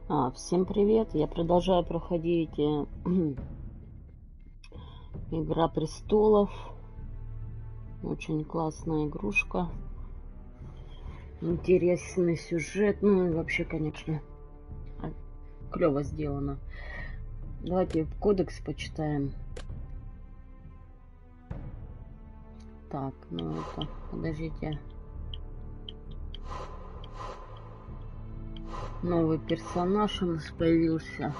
Всем привет! Я продолжаю проходить Игра Престолов. Очень классная игрушка. Интересный сюжет. Ну и вообще, конечно, клево сделано. Давайте кодекс почитаем. Так, ну это, подождите. Новый персонаж у нас появился.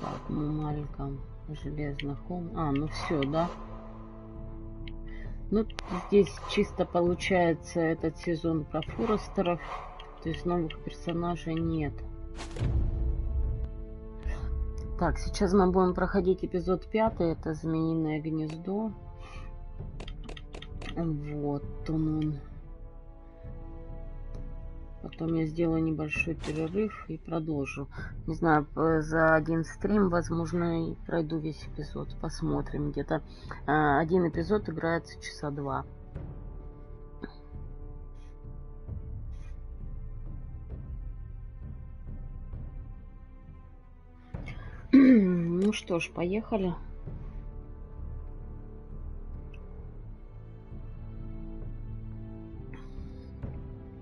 Так, мы маленьком железный холм. Ну все, да? Ну, здесь чисто получается этот сезон про Форестеров. То есть новых персонажей нет. Так, сейчас мы будем проходить эпизод 5. Это Змеиное гнездо. Вот он. Потом я сделаю небольшой перерыв и продолжу. Не знаю, за один стрим, возможно, и пройду весь эпизод. Посмотрим. Где-то один эпизод играется часа 2. Ну что ж, поехали.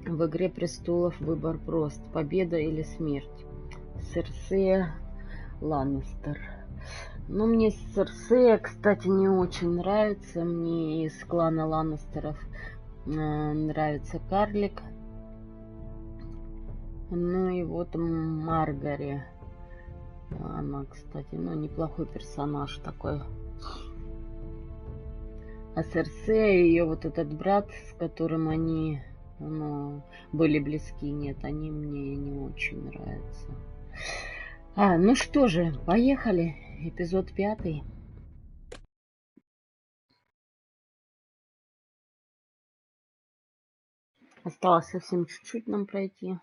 В «Игре престолов» выбор прост. Победа или смерть. Серсея Ланнистер. Ну, мне Серсея, кстати, не очень нравится. Мне из клана Ланнистеров нравится Карлик. Ну и вот Маргари. Она, кстати, неплохой персонаж такой. А Серсея, ее вот этот брат, с которым они были близки, нет, они мне не очень нравятся. Ну что же, поехали. Эпизод 5. Осталось совсем чуть-чуть нам пройти.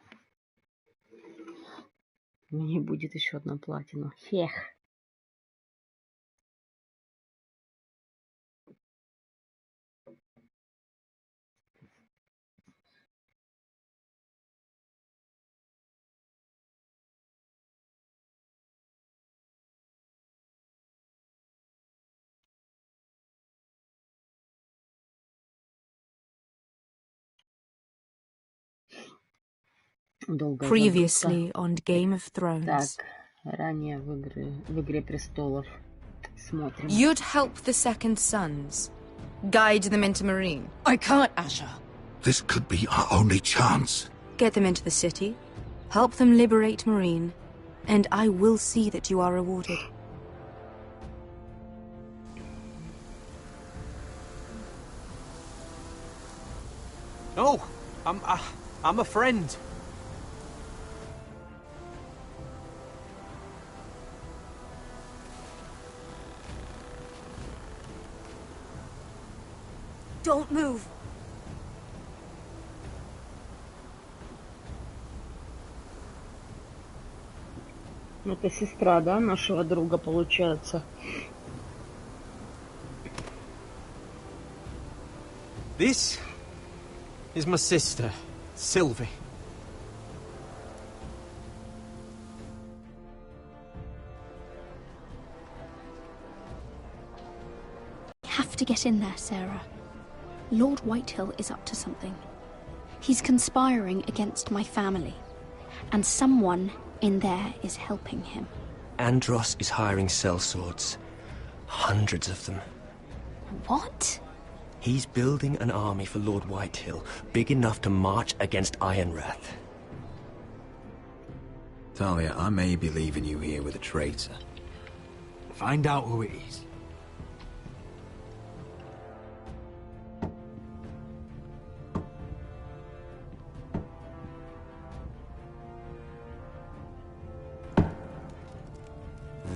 Мне будет еще одна платина. Хех. Долгая Previously on Game of Thrones. Так, ранее в Игре Престолов. Смотрим. You'd help the Second Sons. Guide them into Marine. I can't, Asher. This could be our only chance. Get them into the city. Help them liberate Marine. And I will see that you are rewarded. No, I'm a friend. Don't move. Это сестра, да, нашего друга, получается? This is my sister, Sylvie. You have to get in there, Sarah. Lord Whitehill is up to something. He's conspiring against my family, and someone in there is helping him. Andros is hiring sellswords. Hundreds of them. What? He's building an army for Lord Whitehill, big enough to march against Ironrath. Talia, I may be leaving you here with a traitor. Find out who it is.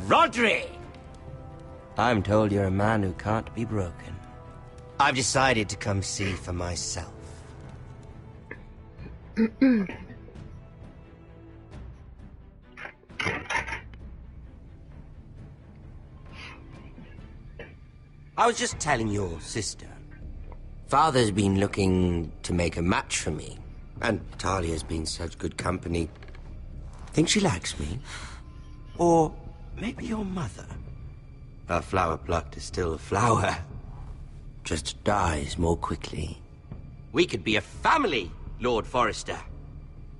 Rodri! I'm told you're a man who can't be broken. I've decided to come see for myself. I was just telling your sister. Father's been looking to make a match for me, and Talia's been such good company. Think she likes me? Or maybe your mother? A flower plucked is still a flower. Just dies more quickly. We could be a family, Lord Forrester.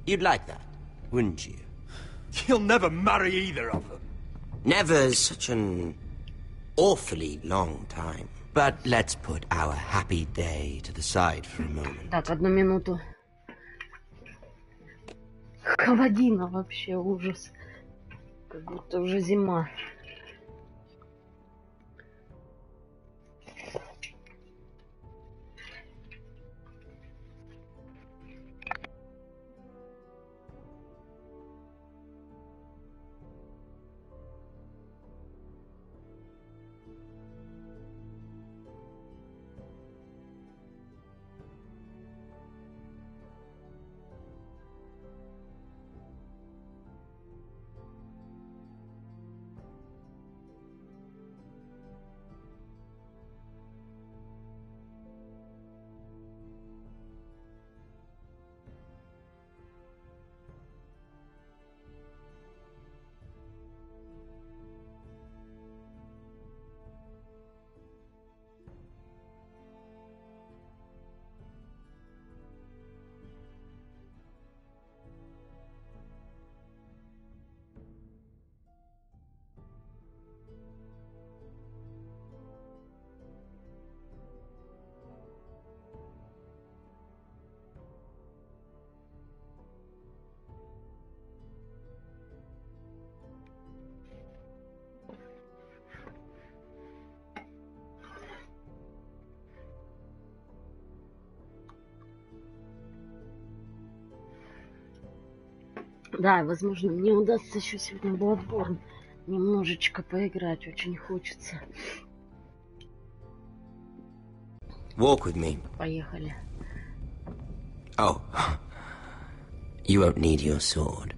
You'd like that, wouldn't you? You'll never marry either of them. Never's such an awfully long time. But let's put our happy day to the side for a moment. Так, одну минуту. Холодина вообще, ужас. Как будто уже зима. Да, возможно, мне удастся еще сегодня в Bloodborne немножечко поиграть. Очень хочется. Walk with me. Поехали. Oh. You won't need your sword.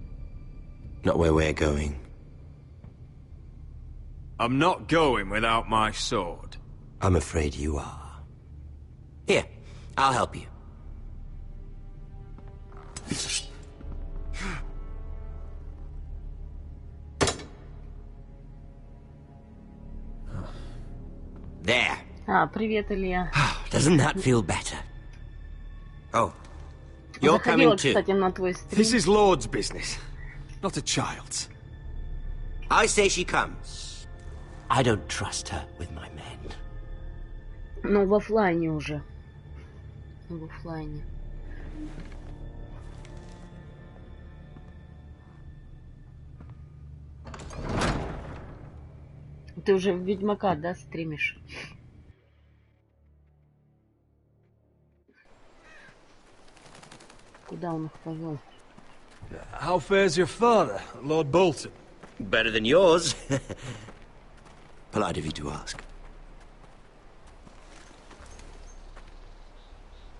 Not where we're going. I'm not going without my sword. I'm afraid you are. Here, I'll help you. There. А, привет, Илья. Doesn't that feel better? Oh, you're Заходила, coming too. кстати, на твой стрим. This is Lord's business, not a child's. I say she comes. I don't trust her with my men. Ну, в оффлайне уже. В оффлайне. Ты уже в Ведьмака, да, стримишь? Куда он их повел? How fares your father, Lord Bolton? Better than yours. Polite of you to ask.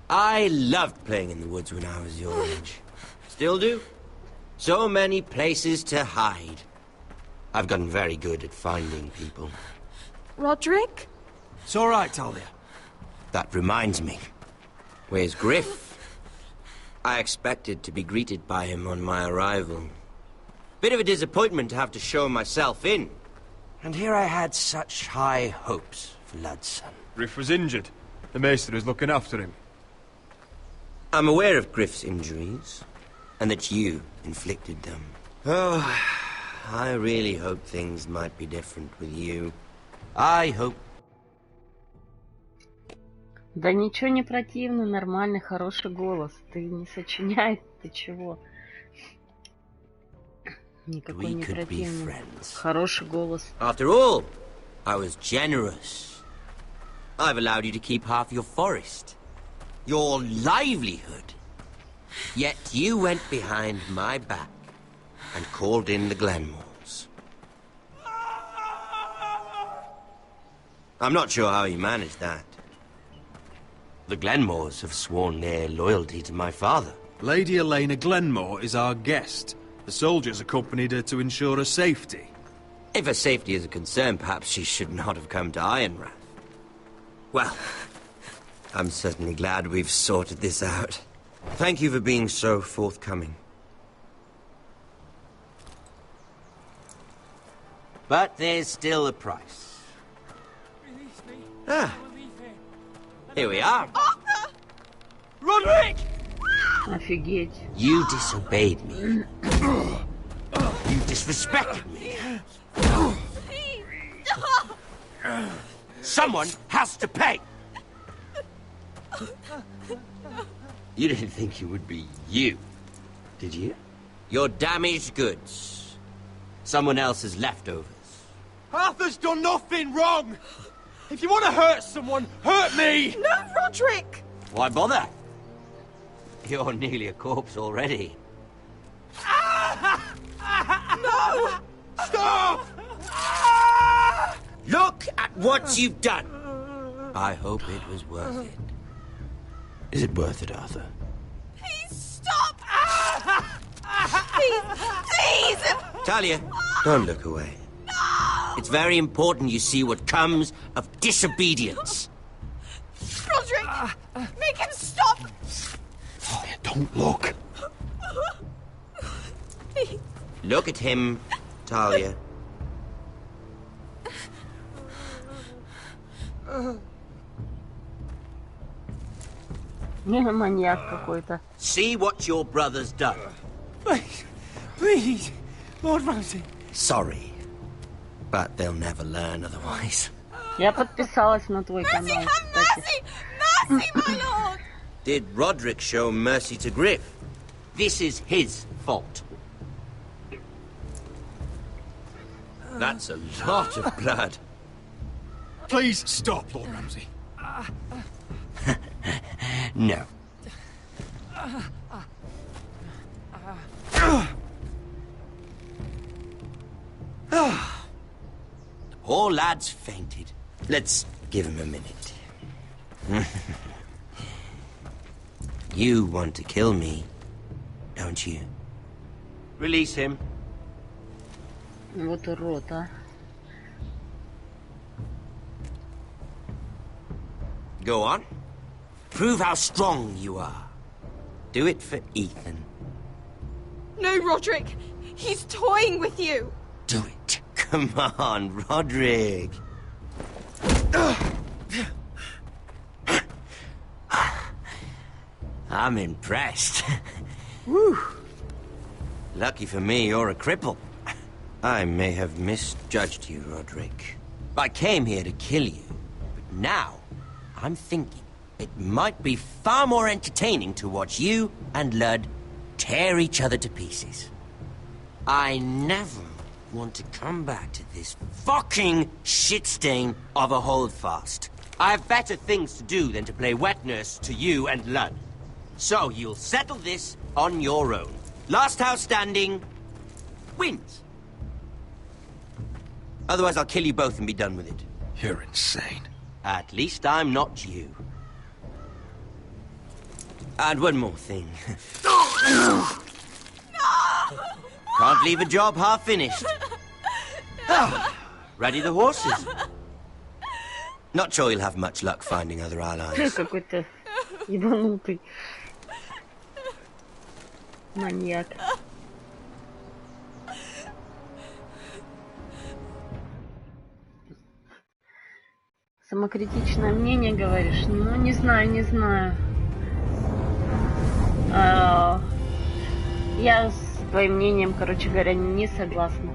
I loved playing in the woods when I was your age. Still do. So many places to hide. I've gotten very good at finding people. Roderick? It's all right, Talia. That reminds me. Where's Griff? I expected to be greeted by him on my arrival. Bit of a disappointment to have to show myself in. And here I had such high hopes for Ludson. Griff was injured. The maester is looking after him. I'm aware of Griff's injuries, and that you inflicted them. Oh, I really hope things might be different with you. I hope... Да ничего не противно, нормальный, хороший голос. Ты не сочиняй, ты чего? Никакой не противный. Хороший голос. After all, I was generous. I've allowed you to keep half your forest. Your livelihood. Yet you went behind my back and called in the Glenmores. I'm not sure how you managed that. The Glenmores have sworn their loyalty to my father. Lady Elena Glenmore is our guest. The soldiers accompanied her to ensure her safety. If her safety is a concern, perhaps she should not have come to Ironrath. Well, I'm certainly glad we've sorted this out. Thank you for being so forthcoming. But there's still a price. Ah. Here we are. Arthur! Roderick! Офигеть. You disobeyed me. You disrespected me. Someone has to pay. You didn't think it would be you, did you? Your damaged goods. Someone else's leftovers. Arthur's done nothing wrong! If you want to hurt someone, hurt me! No, Roderick! Why bother? You're nearly a corpse already. No! Stop! Look at what you've done! I hope it was worth it. Is it worth it, Arthur? Please stop! Please! Please! Talia, don't look away. No! It's very important you see what comes of disobedience. Roderick! Make him stop! Talia, don't look. Please. Look at him, Talia. Маньяк какой-то. See what your brother's done. Please, please, Lord Ramsay. Sorry, but they'll never learn otherwise. Я подписалась на твой Mercy, канал, have кстати. mercy! Mercy, my lord! Did Roderick show mercy to Griff? This is his fault. That's a lot of blood. Please stop, Lord Ramsay. No. The poor lad's fainted. Let's give him a minute. You want to kill me, don't you? Release him. Вот урод, а. Go on. Prove how strong you are. Do it for Ethan. No, Roderick! He's toying with you! Do it. Come on, Roderick. I'm impressed. Woo. Lucky for me, you're a cripple. I may have misjudged you, Roderick. I came here to kill you, but now I'm thinking it might be far more entertaining to watch you and Ludd tear each other to pieces. I never want to come back to this fucking shit stain of a holdfast. I have better things to do than to play wet nurse to you and Ludd. So you'll settle this on your own. Last house standing wins. Otherwise I'll kill you both and be done with it. You're insane. At least I'm not you. And one more thing. Can't leave a job half finished. Ready the horses? Not sure you'll have much luck finding other allies. Какой-то ебанутый маньяк. Самокритичное мнение, говоришь? Ну, не знаю, не знаю. Я с твоим мнением, короче говоря, не согласна.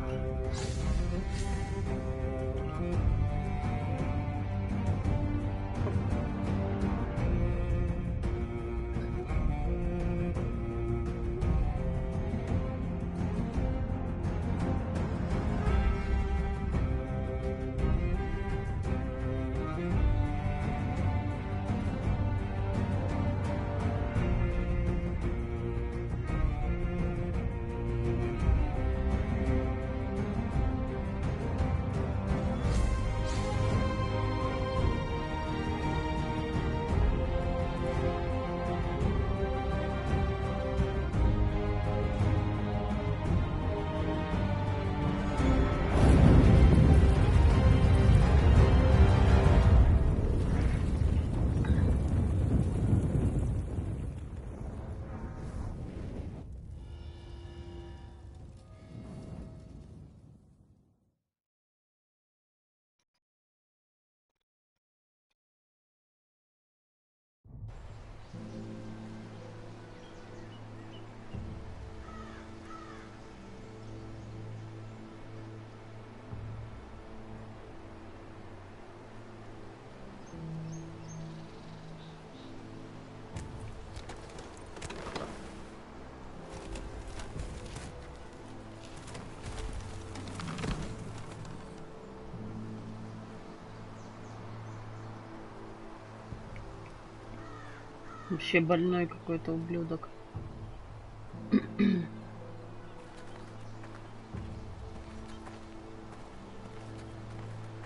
Вообще больной какой-то ублюдок.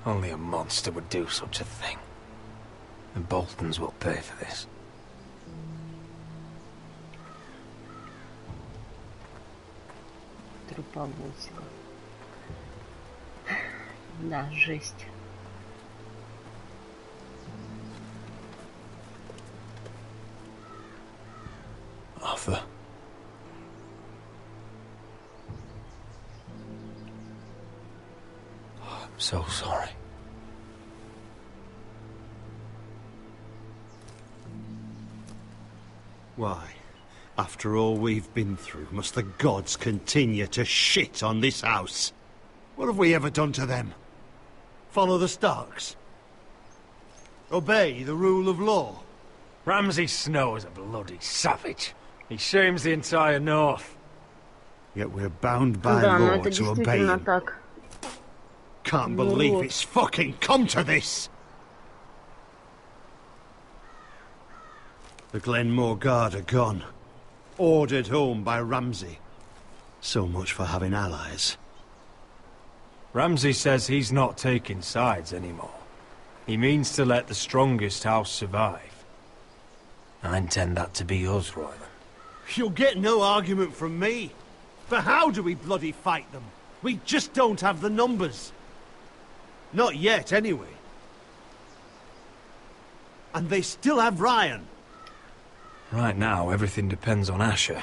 Only a monster would do such a thing. The Boltons will pay for this. Труповозка. Да, жесть. Arthur. Oh, I'm so sorry. Why, after all we've been through, must the gods continue to shit on this house? What have we ever done to them? Follow the Starks? Obey the rule of law? Ramsay Snow is a bloody savage. He shames the entire North. Yet we're bound by Да, но law это to obey действительно him. так. Can't Ну believe вот. it's fucking come to this! The Glenmore Guard are gone. Ordered home by Ramsay. So much for having allies. Ramsay says he's not taking sides anymore. He means to let the strongest house survive. I intend that to be us, Royland. You'll get no argument from me. But how do we bloody fight them? We just don't have the numbers. Not yet, anyway. And they still have Ryan. Right now, everything depends on Asher.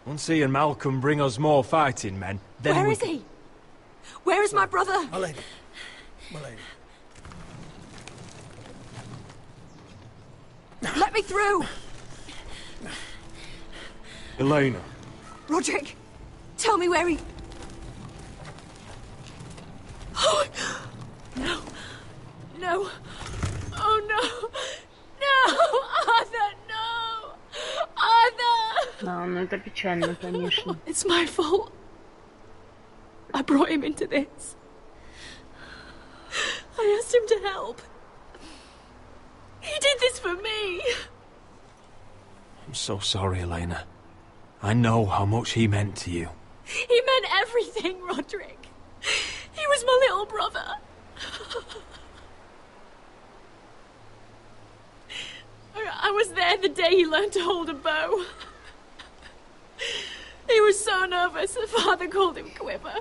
Once he and Malcolm bring us more fighting men, then Where is he? Where is my brother? My lady. My lady. Let me through! Elena. Roderick, tell me where he... Oh, no. No. Oh, no. No! Arthur, no! Arthur! Да, ну это печально, конечно. It's my fault. I brought him into this. I asked him to help. He did this for me. I'm so sorry, Elena. I know how much he meant to you. He meant everything, Roderick. He was my little brother. I was there the day he learned to hold a bow. He was so nervous, the father called him Quiver.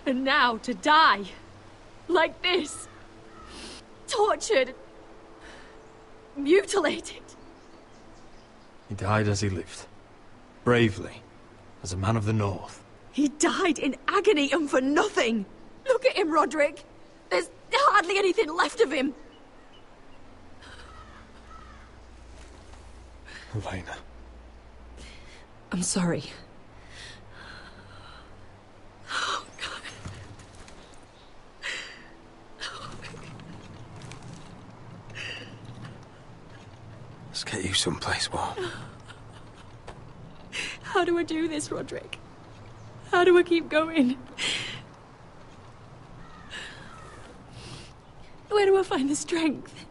And now to die. Like this. Tortured. Mutilated. He died as he lived. Bravely. As a man of the North. He died in agony and for nothing. Look at him, Roderick. There's hardly anything left of him. Elena. I'm sorry. Oh, God. Let's get you someplace warm. How do I do this, Roderick? How do I keep going? Where do I find the strength?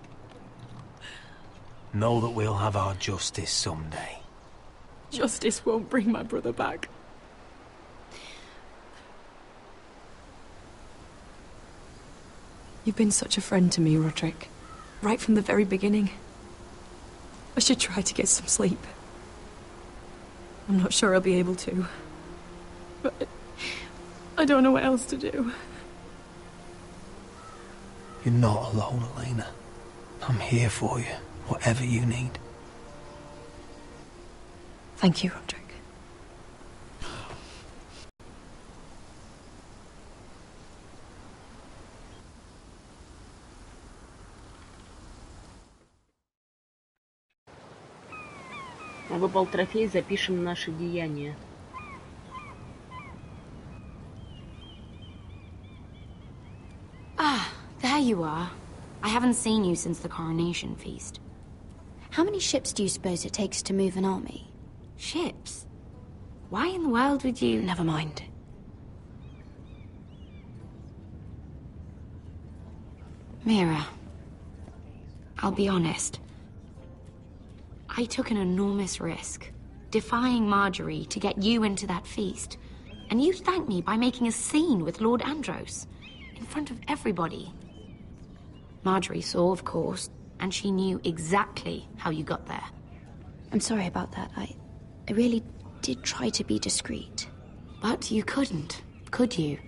Know that we'll have our justice someday. Justice won't bring my brother back. You've been such a friend to me, Roderick. Right from the very beginning. I should try to get some sleep. I'm not sure I'll be able to. But I don't know what else to do. You're not alone, Elena. I'm here for you, whatever you need. Thank you, Roderick. Выпал трофей, запишем наши деяния. Ah, there you are. I haven't seen you since the coronation feast. How many ships do you suppose it takes to move an army? Ships? Why in the world would you... Never mind. Mira, I'll be honest. I took an enormous risk, defying Marjorie to get you into that feast. And you thanked me by making a scene with Lord Andros, in front of everybody. Marjorie saw, of course, and she knew exactly how you got there. I'm sorry about that. I really did try to be discreet. But you couldn't, could you?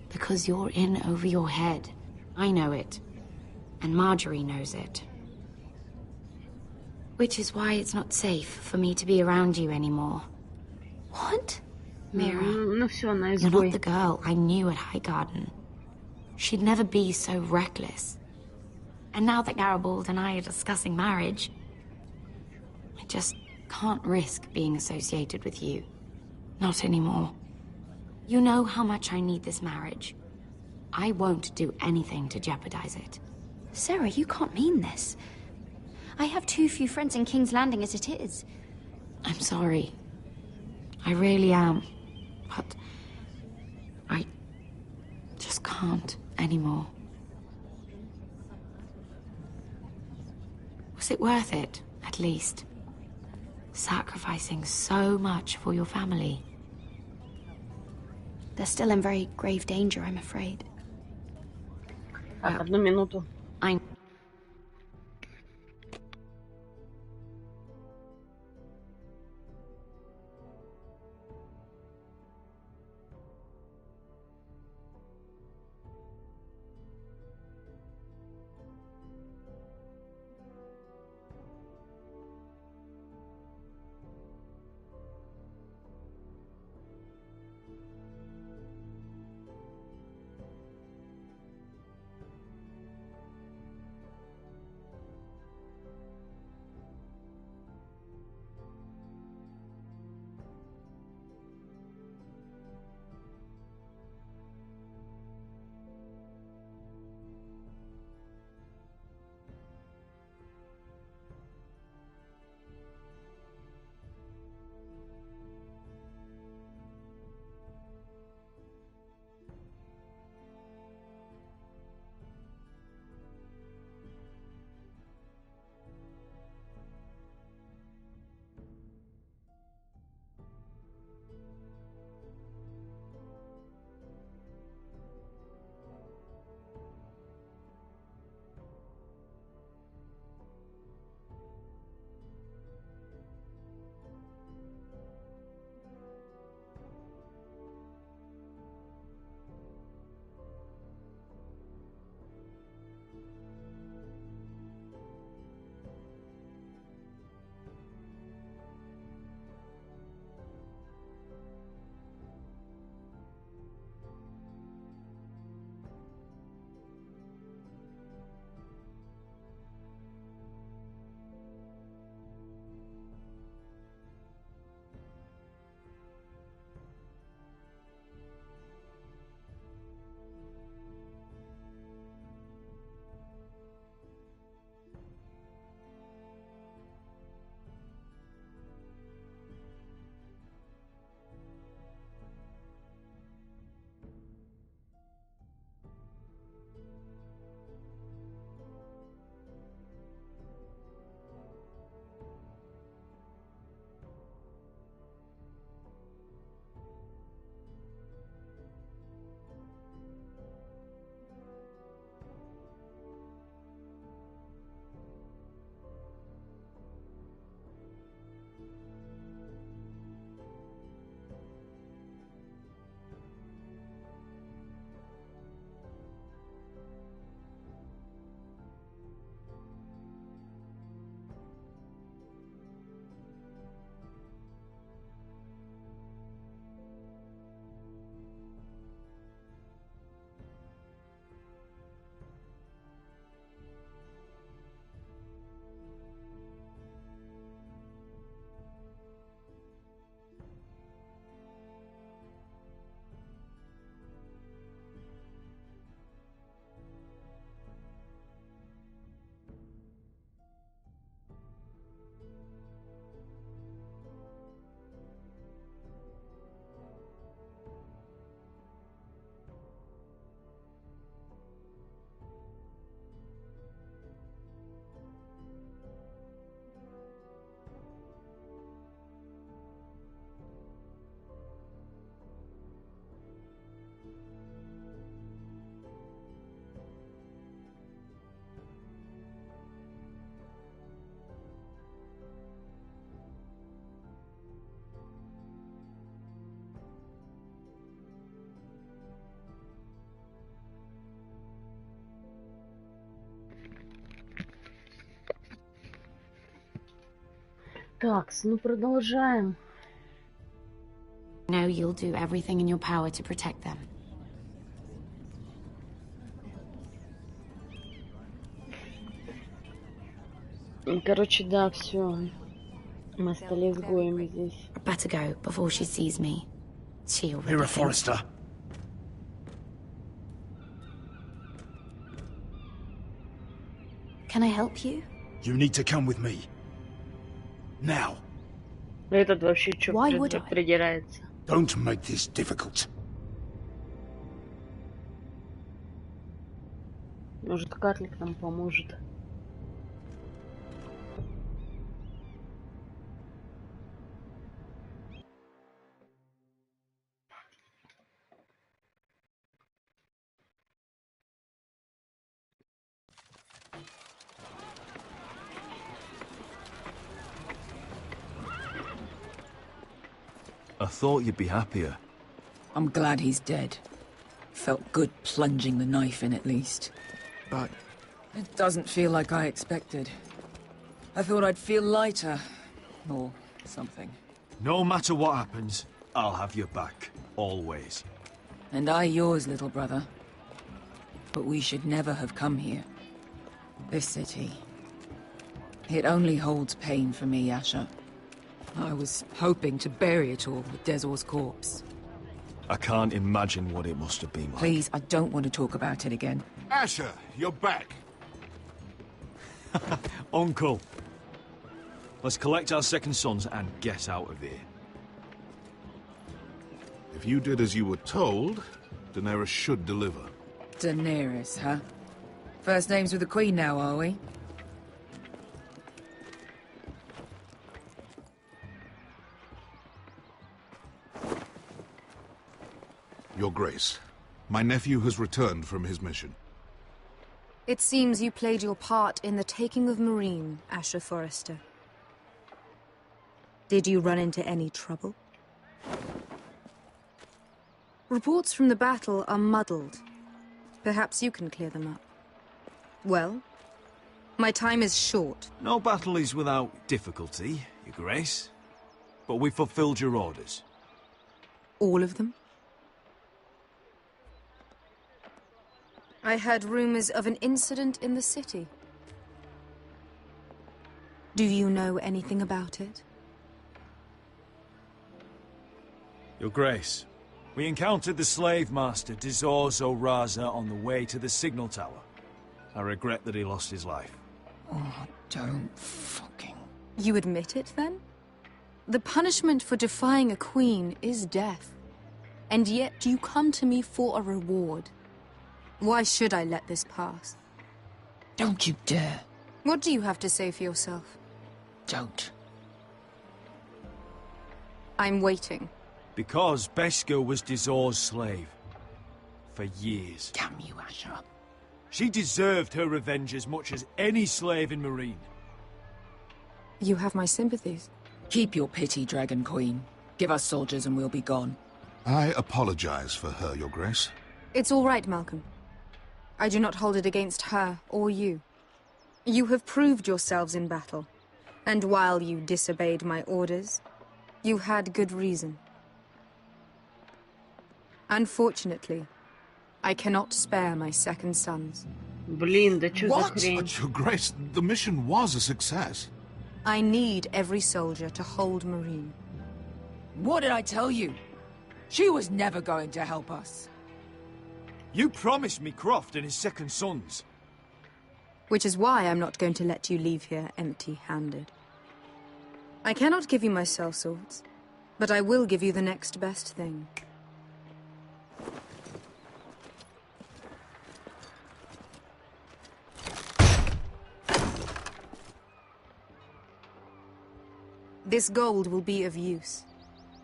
Because you're in over your head. I know it. And Marjorie knows it. Which is why it's not safe for me to be around you anymore. What? Mira, Ну все, на you're изгой. not the girl I knew at Highgarden. She'd never be so reckless. And now that Garibald and I are discussing marriage, I just can't risk being associated with you. Not anymore. You know how much I need this marriage. I won't do anything to jeopardize it. Sarah, you can't mean this. I have too few friends in King's Landing as it is. I'm sorry. I really am. But I just can't anymore. Was it worth it, at least? Sacrificing so much for your family. They're still in very grave danger, I'm afraid. Так, одну минуту. I Так, ну продолжаем. Know you'll do everything in your power to protect them. Короче, да, все. Мы стали изгоями здесь. I better go before she sees me. She already You're a thinks- Forrester. Can I help you? You need to come with me. Now. Этот вообще что Why would I? придирается? Don't make this difficult. Может, карлик нам поможет. I thought you'd be happier. I'm glad he's dead. Felt good plunging the knife in at least. But it doesn't feel like I expected. I thought I'd feel lighter. Or something. No matter what happens, I'll have your back. Always. And I yours, little brother. But we should never have come here. This city. It only holds pain for me, Asher. I was hoping to bury it all with Dezor's corpse. I can't imagine what it must have been like. Please, I don't want to talk about it again. Asher, you're back. Uncle. Let's collect our second sons and get out of here. If you did as you were told, Daenerys should deliver. Daenerys, huh? First names with the Queen now, are we? Your Grace, my nephew has returned from his mission. It seems you played your part in the taking of Marine, Asher Forrester. Did you run into any trouble? Reports from the battle are muddled. Perhaps you can clear them up. Well, my time is short. No battle is without difficulty, Your Grace. But we fulfilled your orders. All of them? I heard rumors of an incident in the city. Do you know anything about it? Your Grace, we encountered the slave master Dizor Zoraza on the way to the signal tower. I regret that he lost his life. Oh, don't fucking... You admit it, then? The punishment for defying a queen is death. And yet you come to me for a reward. Why should I let this pass? Don't you dare. What do you have to say for yourself? Don't. I'm waiting. Because Beskha was Dizor's slave. For years. Damn you, Asher. She deserved her revenge as much as any slave in Marine. You have my sympathies. Keep your pity, Dragon Queen. Give us soldiers and we'll be gone. I apologize for her, Your Grace. It's all right, Malcolm. I do not hold it against her or you. You have proved yourselves in battle. And while you disobeyed my orders, you had good reason. Unfortunately, I cannot spare my second sons. Блин, да чё за What? хрень? But, Your Grace, the mission was a success. I need every soldier to hold Marine. What did I tell you? She was never going to help us. You promised me Croft and his second sons. Which is why I'm not going to let you leave here empty-handed. I cannot give you my sellswords, but I will give you the next best thing. This gold will be of use.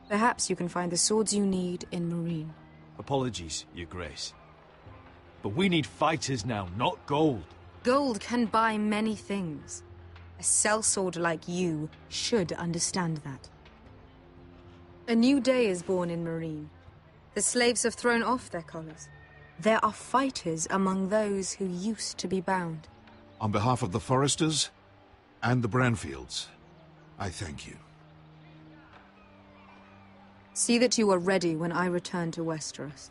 Perhaps you can find the swords you need in Marine. Apologies, Your Grace. But we need fighters now, not gold. Gold can buy many things. A sellsword like you should understand that. A new day is born in Marine. The slaves have thrown off their collars. There are fighters among those who used to be bound. On behalf of the Forresters and the Branfields, I thank you. See that you are ready when I return to Westeros.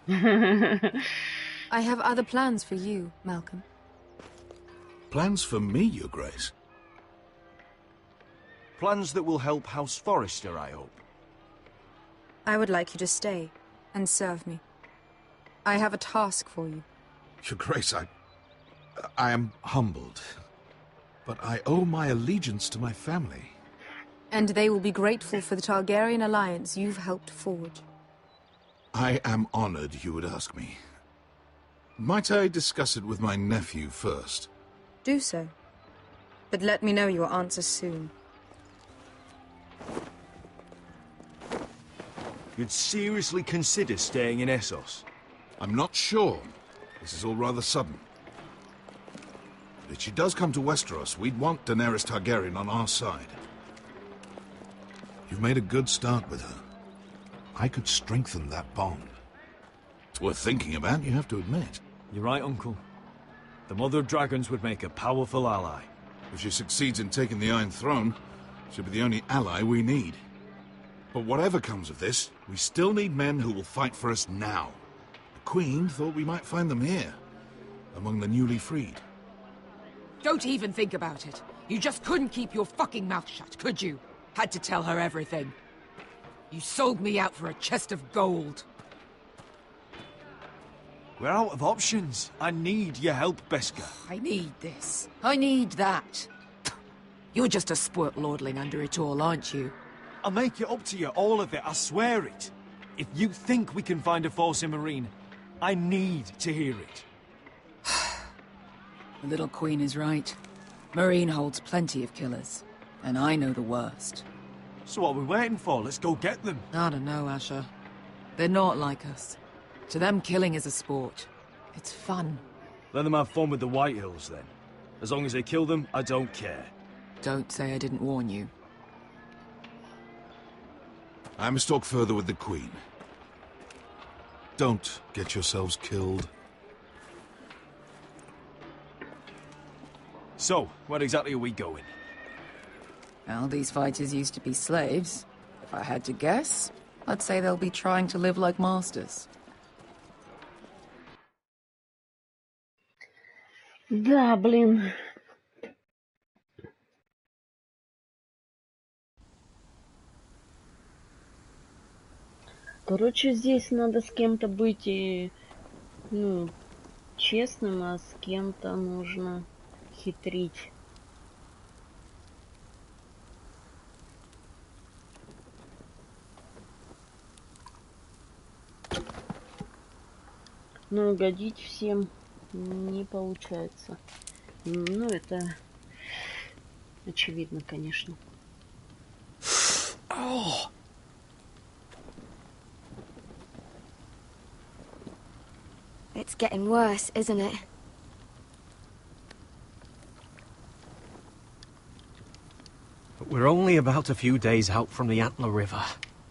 I have other plans for you, Malcolm. Plans for me, Your Grace? Plans that will help House Forrester, I hope. I would like you to stay and serve me. I have a task for you. Your Grace, I am humbled. But I owe my allegiance to my family. And they will be grateful for the Targaryen alliance you've helped forge. I am honored you would ask me. Might I discuss it with my nephew first? Do so. But let me know your answer soon. You'd seriously consider staying in Essos? I'm not sure. This is all rather sudden. But if she does come to Westeros, we'd want Daenerys Targaryen on our side. You've made a good start with her. I could strengthen that bond. It's worth thinking about, you have to admit. You're right, Uncle. The Mother of Dragons would make a powerful ally. If she succeeds in taking the Iron Throne, she'll be the only ally we need. But whatever comes of this, we still need men who will fight for us now. The Queen thought we might find them here, among the newly freed. Don't even think about it. You just couldn't keep your fucking mouth shut, could you? Had to tell her everything. You sold me out for a chest of gold. We're out of options. I need your help, Beskha. I need this. I need that. You're just a spoilt lordling under it all, aren't you? I'll make it up to you, all of it, I swear it. If you think we can find a force in Marine, I need to hear it. The little queen is right. Marine holds plenty of killers, and I know the worst. So what are we waiting for? Let's go get them. I don't know, Asher. They're not like us. To them, killing is a sport. It's fun. Let them have fun with the White Hills, then. As long as they kill them, I don't care. Don't say I didn't warn you. I must talk further with the Queen. Don't get yourselves killed. So, where exactly are we going? Well, these fighters used to be slaves. If I had to guess, I'd say they'll be trying to live like masters. Да, блин. Короче, здесь надо с кем-то быть и, ну, честным, а с кем-то нужно хитрить. Но угодить всем не получается. Ну, это очевидно, конечно. Oh. It's getting worse, isn't it? We're only about a few days out from the Antler River.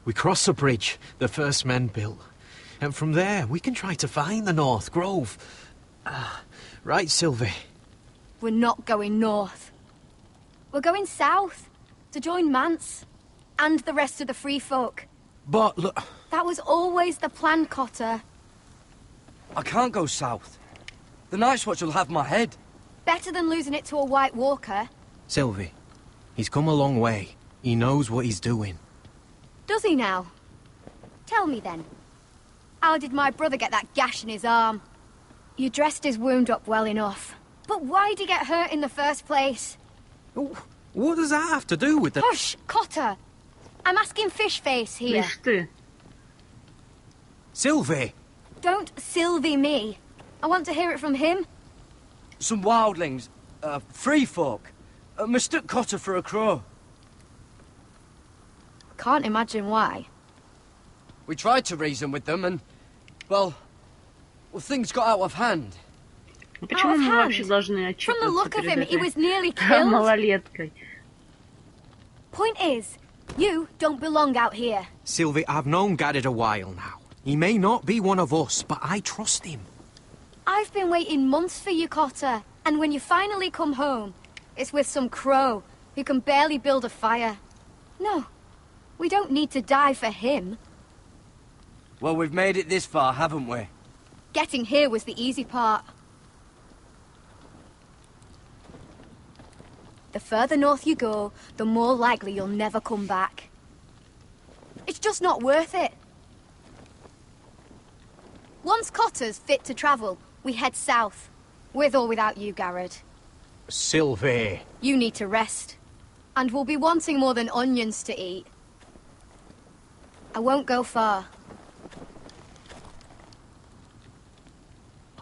We cross a bridge the first men built. And from there, we can try to find the North Grove. Right, Sylvie? We're not going north. We're going south, to join Mance, and the rest of the free folk. But look... That was always the plan, Cotter. I can't go south. The Night's Watch will have my head. Better than losing it to a White Walker. Sylvie, he's come a long way. He knows what he's doing. Does he now? Tell me then. How did my brother get that gash in his arm? You dressed his wound up well enough. But why'd he get hurt in the first place? What does that have to do with the... Hush, Cotter! I'm asking Fishface here. Sylvie! Don't Sylvie me. I want to hear it from him. Some wildlings, free folk, mistook Cotter for a crow. Can't imagine why. We tried to reason with them and, well, things got out of hand. Почему мы вообще должны отчитываться перед этой малолеткой? Point is, you don't belong out here. Sylvie, I've known Gaddard a while now. He may not be one of us, but I trust him. I've been waiting months for you, Cotter. And when you finally come home, it's with some crow who can barely build a fire. No, we don't need to die for him. Well, we've made it this far, haven't we? Getting here was the easy part. The further north you go, the more likely you'll never come back. It's just not worth it. Once Cotter's fit to travel, we head south. With or without you, Garrett. Sylvie. You need to rest. And we'll be wanting more than onions to eat. I won't go far.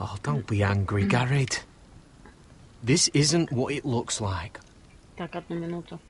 Oh, don't be angry, Garrett. This isn't what it looks like. Так, одну минуту.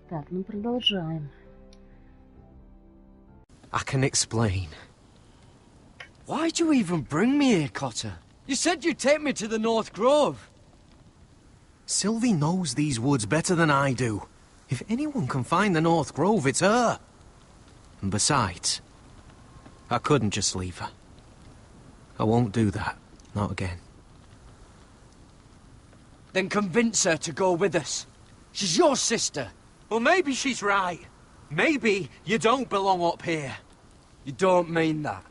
Так, ну продолжаем. I can explain. Why'd you even bring me here, Cotter? You said you'd take me to the North Grove. Sylvie knows these woods better than I do. If anyone can find the North Grove, it's her. And besides, I couldn't just leave her. I won't do that. Not again. Then convince her to go with us. She's your sister. Well, maybe she's right. Maybe you don't belong up here. You don't mean that.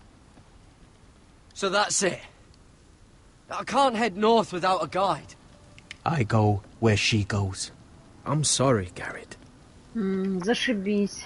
So that's it. I can't head north without a guide. I go where she goes. I'm sorry, Garrett. Зашибись.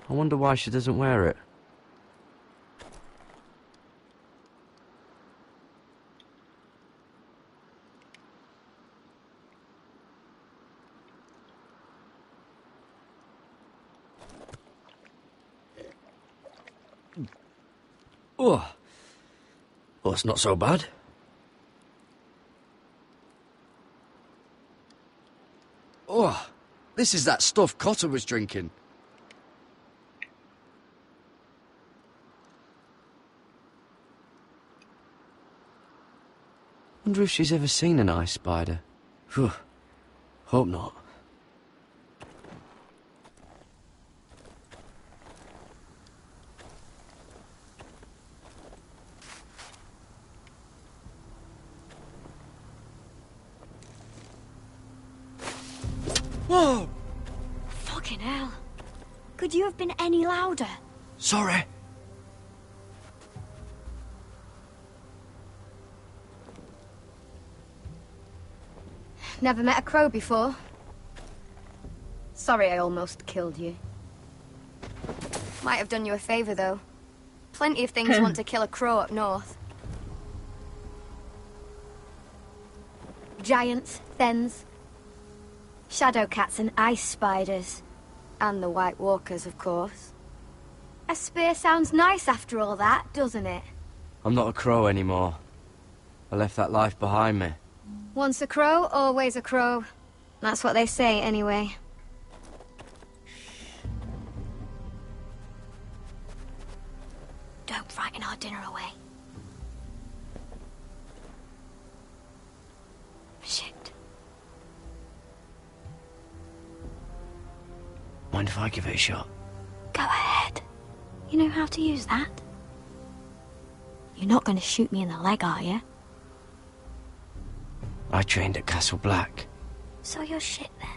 I wonder why she doesn't wear it. Oh. Well, it's not so bad. Oh, this is that stuff Cotter was drinking. Wonder if she's ever seen an ice spider. Phew. Hope not. Whoa! Fucking hell. Could you have been any louder? Sorry. Never met a crow before. Sorry I almost killed you. Might have done you a favour, though. Plenty of things want to kill a crow up north. Giants, thens, shadow cats and ice spiders. And the White Walkers, of course. A spear sounds nice after all that, doesn't it? I'm not a crow anymore. I left that life behind me. Once a crow, always a crow. That's what they say, anyway. Don't frighten our dinner away. Shit. Mind if I give it a shot? Go ahead. You know how to use that? You're not going to shoot me in the leg, are you? I trained at Castle Black. So you're shit, then.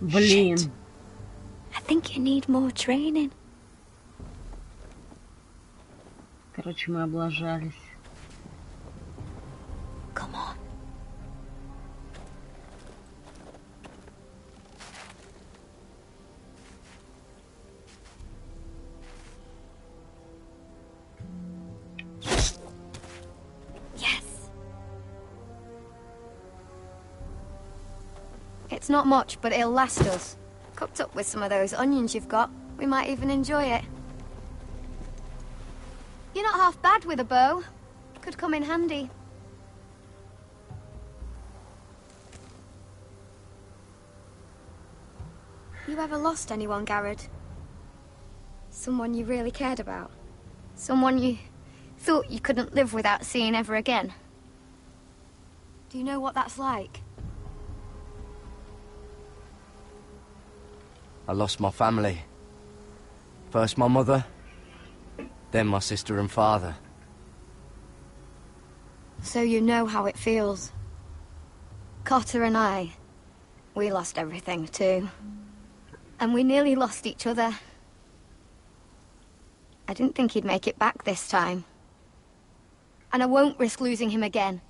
Блин. Shit. I think you need more training. Короче, мы облажались. Come on. Yes. It's not much, but it'll last us. Cooked up with some of those onions you've got, we might even enjoy it. You're not half bad with a bow. Could come in handy. You ever lost anyone, Garrett? Someone you really cared about? Someone you thought you couldn't live without seeing ever again? Do you know what that's like? I lost my family. First my mother, then my sister and father. So you know how it feels. Cotter and I, we lost everything too. And we nearly lost each other. I didn't think he'd make it back this time. And I won't risk losing him again.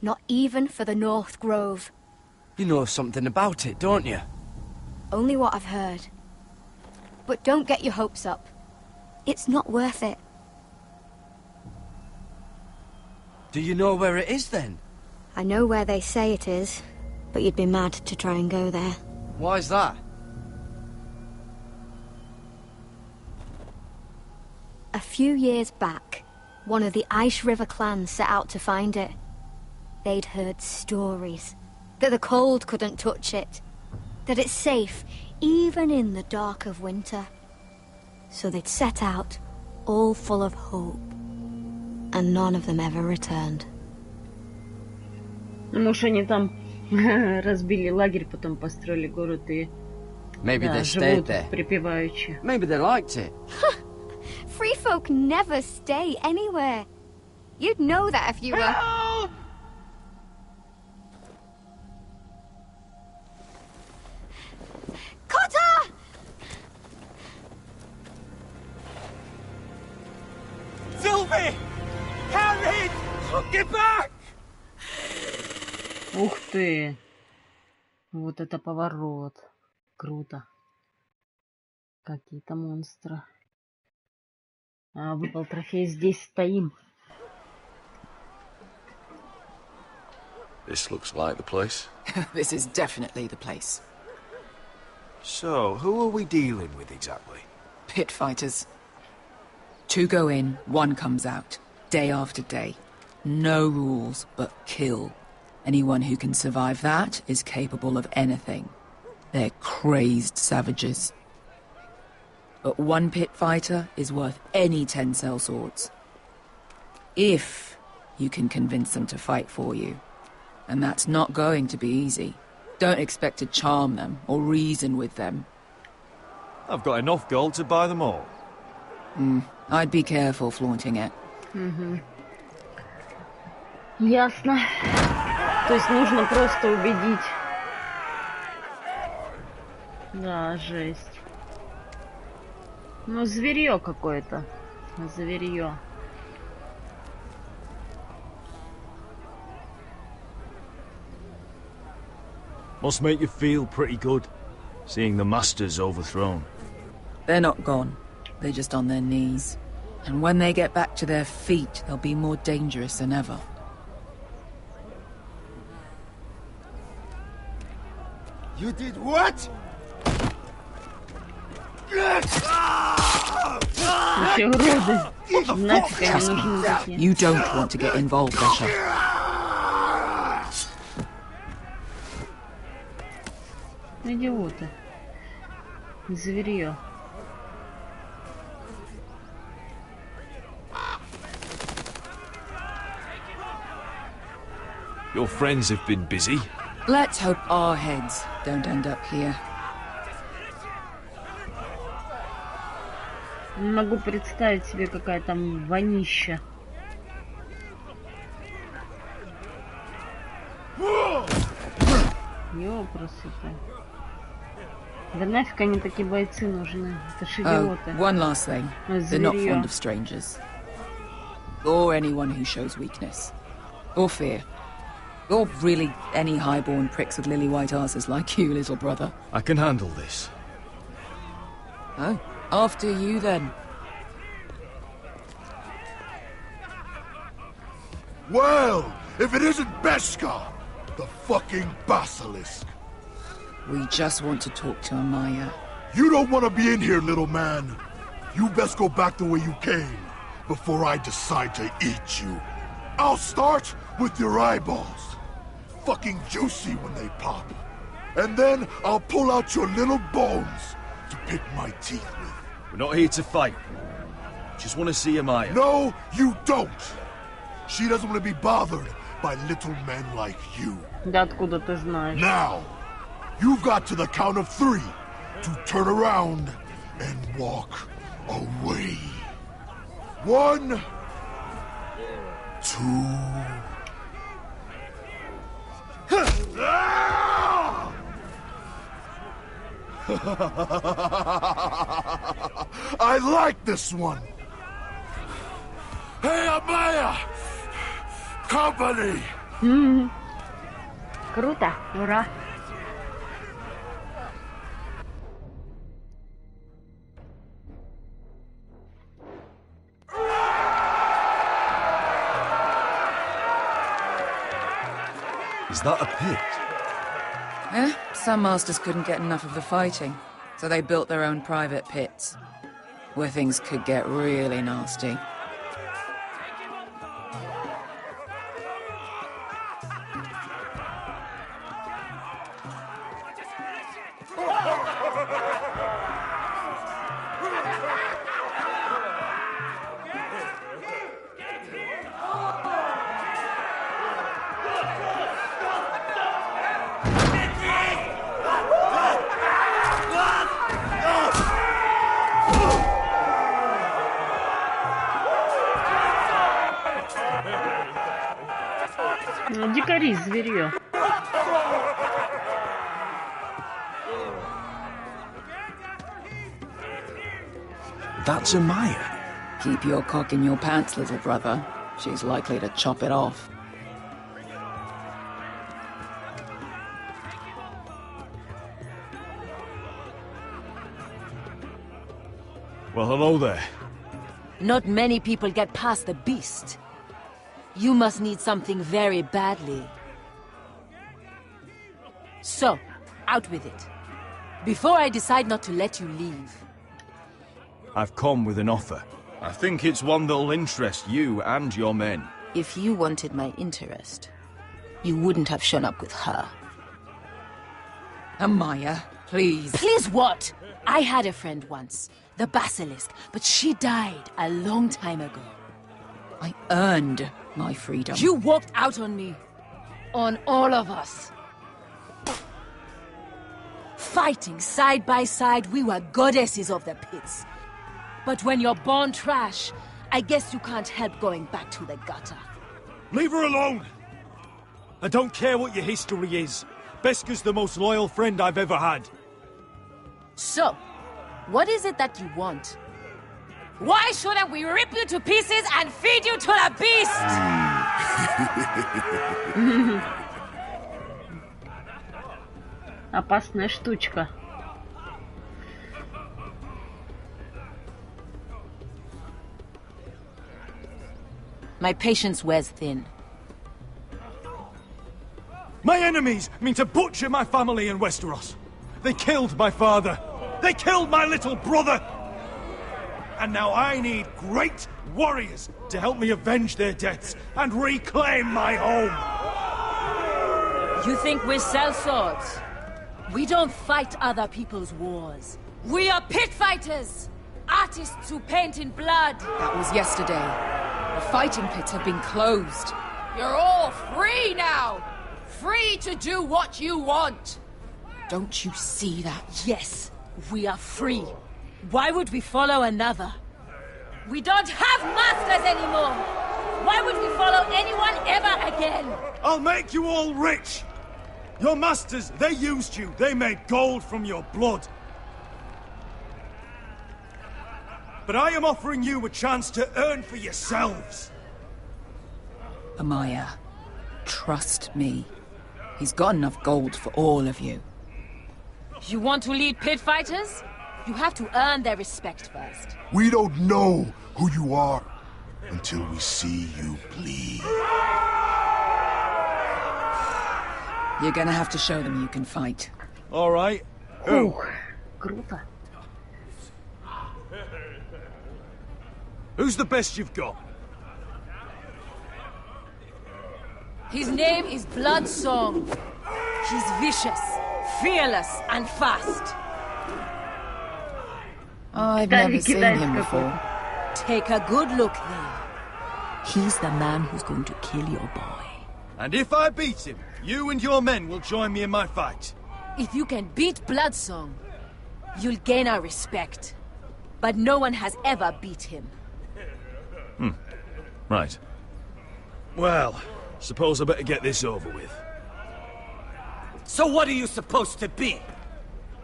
Not even for the North Grove. You know something about it, don't you? Only what I've heard. But don't get your hopes up. It's not worth it. Do you know where it is then? I know where they say it is, but you'd be mad to try and go there. Why's that? A few years back, one of the Ice River clans set out to find it. They'd heard stories that the cold couldn't touch it, that it's safe even in the dark of winter. So they'd set out, all full of hope, and none of them ever returned. Может, они там разбили лагерь, потом построили город и Maybe да, they живут stayed there. припеваючи. Maybe they liked it. Free folk never stay anywhere. You'd know that if you were... Help! Cotter! Sylvie! Harry! Get back! Ух ты! Вот это поворот. Круто. Какие-то монстры. Выпал трофей, здесь стоим. This looks like the place. This is definitely the place. So, who are we dealing with exactly? Pit fighters. 2 go in, 1 comes out. Day after day. No rules, but kill. Anyone who can survive that is capable of anything. They're crazed savages. But 1 pit fighter is worth any 10 sellswords. If you can convince them to fight for you. And that's not going to be easy. Don't expect to charm them or reason with them. I've got enough gold to buy them all. I'd be careful flaunting it. Ясно. То есть нужно просто убедить. Да, жесть. Ну, зверье какое-то. Зверье. Must make you feel pretty good, seeing the Masters overthrown. They're not gone. They're just on their knees. And when they get back to their feet, they'll be more dangerous than ever. You did what? Эти уроды. Нафиг они нужны такие. You don't want to get involved, Asher. Идиоты. Зверье. Your friends have been busy. Let's hope our heads don't end up here. Не могу представить себе, какая там вонища. Ёпросоты. Да нафиг они такие бойцы нужны? Это ж идиоты. One last thing. They're not fond of strangers. Or anyone who shows weakness. Or fear. Or really any highborn pricks with lily white asses like you, little brother. I can handle this. Oh, after you then. Well, if it isn't Beskar, the fucking basilisk. We just want to talk to Amaya. You don't want to be in here, little man. You best go back the way you came, before I decide to eat you. I'll start with your eyeballs. Fucking juicy when they pop. And then I'll pull out your little bones to pick my teeth with. We're not here to fight. Just want to see Amaya. No, you don't. She doesn't want to be bothered by little men like you. Да откуда ты знаешь? Now, you've got to the count of 3 to turn around and walk away. 1, 2. I like this one. Hey, Amaya! Company! Круто, ура! Is that a pit? Some masters couldn't get enough of the fighting, so they built their own private pits, where things could get really nasty. Дикари, зверье. That's Amaya. Keep your cock in your pants, little brother. She's likely to chop it off. Well, hello there. Not many people get past the beast. You must need something very badly. So, out with it. Before I decide not to let you leave. I've come with an offer. I think it's one that'll interest you and your men. If you wanted my interest, you wouldn't have shown up with her. Amaya, please. Please what? I had a friend once, the Basilisk, but she died a long time ago. I earned my freedom. You walked out on me. On all of us. Fighting side by side, we were goddesses of the pits. But when you're born trash, I guess you can't help going back to the gutter. Leave her alone! I don't care what your history is. Beskha's the most loyal friend I've ever had. So, what is it that you want? Why shouldn't we rip you to pieces and feed you to the beast? Опасная штучка. My patience wears thin. My enemies mean to butcher my family in Westeros. They killed my father. They killed my little brother. And now I need great warriors to help me avenge their deaths and reclaim my home. You think we sell swords? We don't fight other people's wars. We are pit fighters! Artists who paint in blood! That was yesterday. The fighting pits have been closed. You're all free now! Free to do what you want! Don't you see that? Yes, we are free. Why would we follow another? We don't have masters anymore! Why would we follow anyone ever again? I'll make you all rich! Your masters, they used you. They made gold from your blood. But I am offering you a chance to earn for yourselves. Amaya, trust me. He's got enough gold for all of you. You want to lead pit fighters? You have to earn their respect first. We don't know who you are until we see you bleed. You're gonna have to show them you can fight. All right. Who? Круто. Who's the best you've got? His name is Bloodsong. He's vicious, fearless, and fast. I've never seen him before. Take a good look then. He's the man who's going to kill your boy. And if I beat him, you and your men will join me in my fight. If you can beat Bloodsong, you'll gain our respect. But no one has ever beat him. Right. Well, suppose I better get this over with. So what are you supposed to be?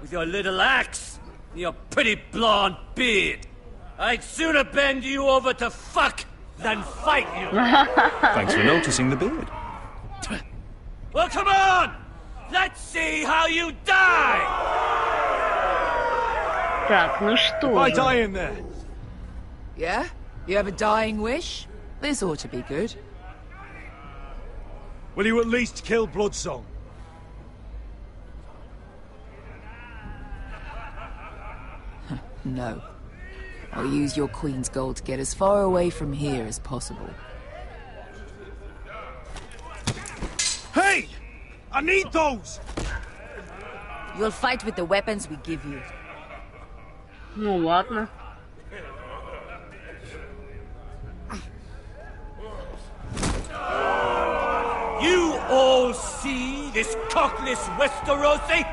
With your little axe and your pretty blonde beard? I'd sooner bend you over to fuck than fight you. Thanks for noticing the beard. Well, come on! Let's see how you die! Так, ну что If I же. die in there. Yeah? You have a dying wish? This ought to be good. Will you at least kill Bloodsong? No. I'll use your queen's gold to get as far away from here as possible. Hey! I need those! You'll fight with the weapons we give you. Ну ладно. You all see this cockless Westerosi?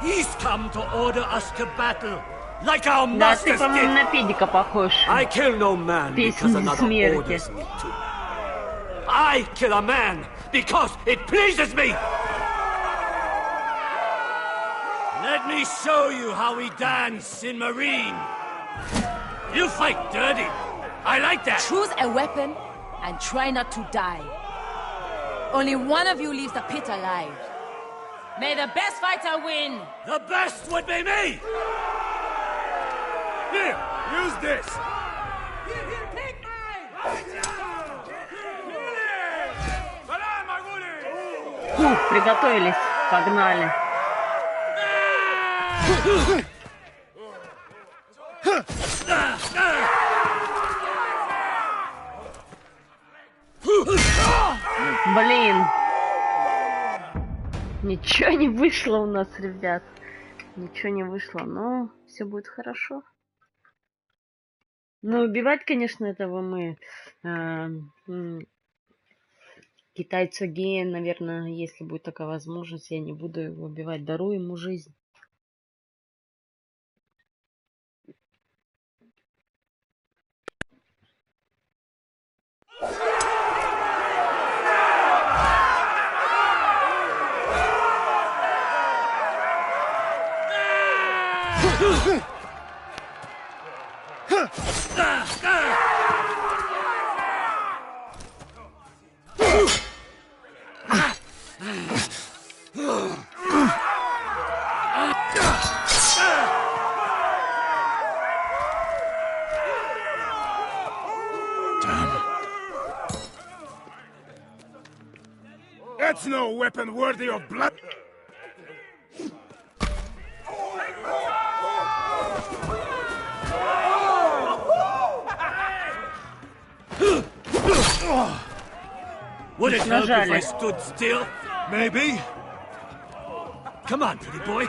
He's come to order us to battle, like our Да, ты, masters по-моему, на did. педика похож. I kill no man because Песнь another смерти. orders me to. I kill a man because it pleases me. Let me show you how we dance in Marine. You fight dirty. I like that. Choose a weapon and try not to die. Only one of you leaves the pit alive. May the best fighter win. The best would be me. Here, use this. Фух, приготовились. Погнали. Блин. Ничего не вышло у нас, ребят. Ничего не вышло, но все будет хорошо. Ну, убивать, конечно, этого мы... Китайца гея, наверное, если будет такая возможность, я не буду его убивать. Дарую ему жизнь. That's no weapon worthy of blood. Would it help if I stood still? Maybe. Come on, pretty boy.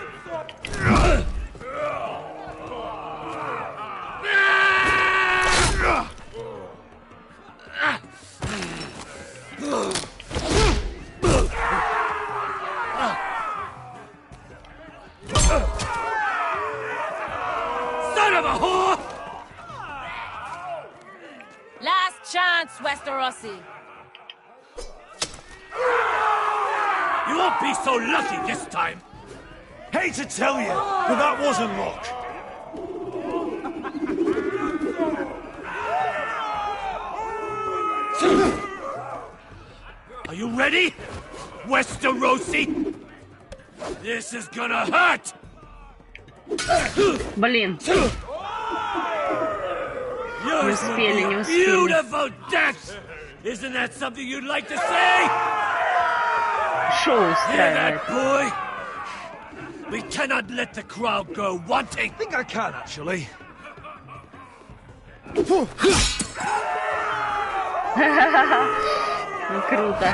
Son of a whore! Last chance, Westerosi. You won't be so lucky this time. Hate to tell you, but that wasn't luck. Are you ready, Westerosi? This is gonna hurt. Блин. Yours would be a beautiful death. Isn't that something you'd like to say? Шоу Hear устраивает. that, boy? We cannot let the crowd go wanting. I think I can, actually. Ну, круто.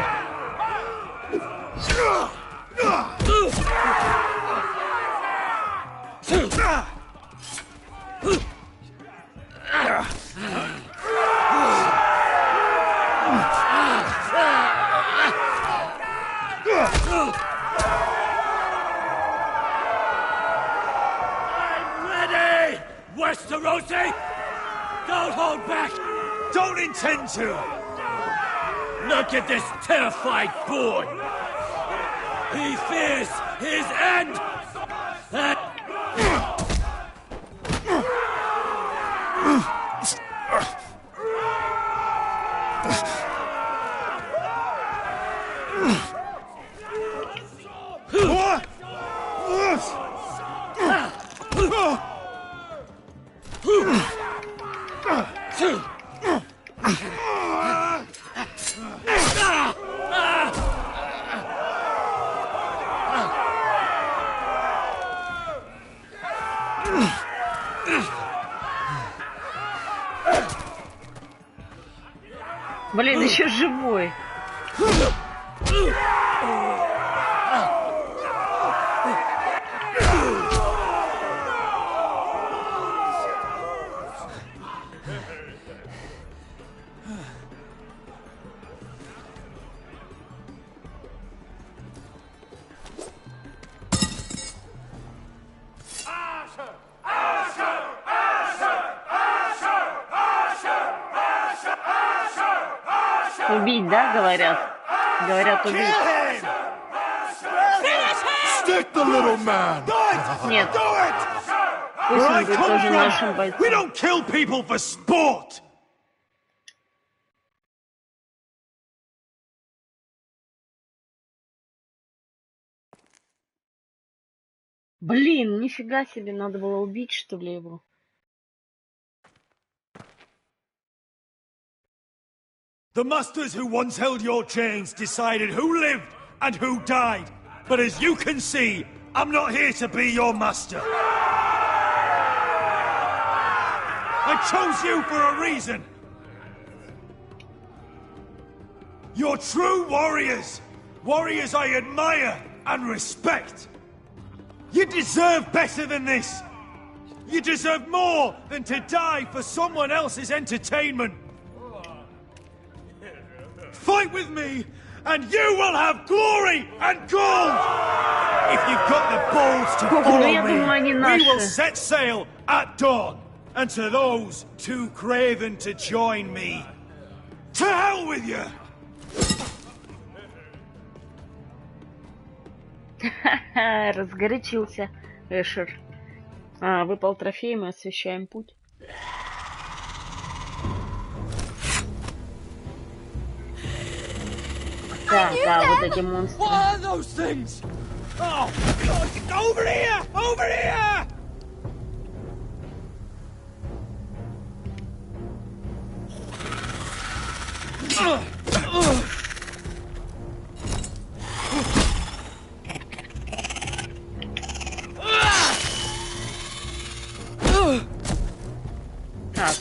Ready, Westerosi? Don't hold back. Don't intend to. Look at this terrified boy. He fears his end. Блин, еще живой. Убить, да, говорят? Говорят, убить. Stick the little man. Нет. Пусть он будет тоже нашим бойцом. We don't kill people for sport. Блин, нифига себе, надо было убить, что ли, его. The masters who once held your chains decided who lived and who died. But as you can see, I'm not here to be your master. I chose you for a reason. You're true warriors. Warriors I admire and respect. You deserve better than this. You deserve more than to die for someone else's entertainment. Fight with me, and you will have glory and gold! If you've got the balls to follow me, we will set sail at dawn. And to those too craven to join me, to hell with you! Разгорячился Эшер. Выпал трофей, мы освещаем путь. Так, вот эти монстры. What are those things? Oh, God, over here! Over here!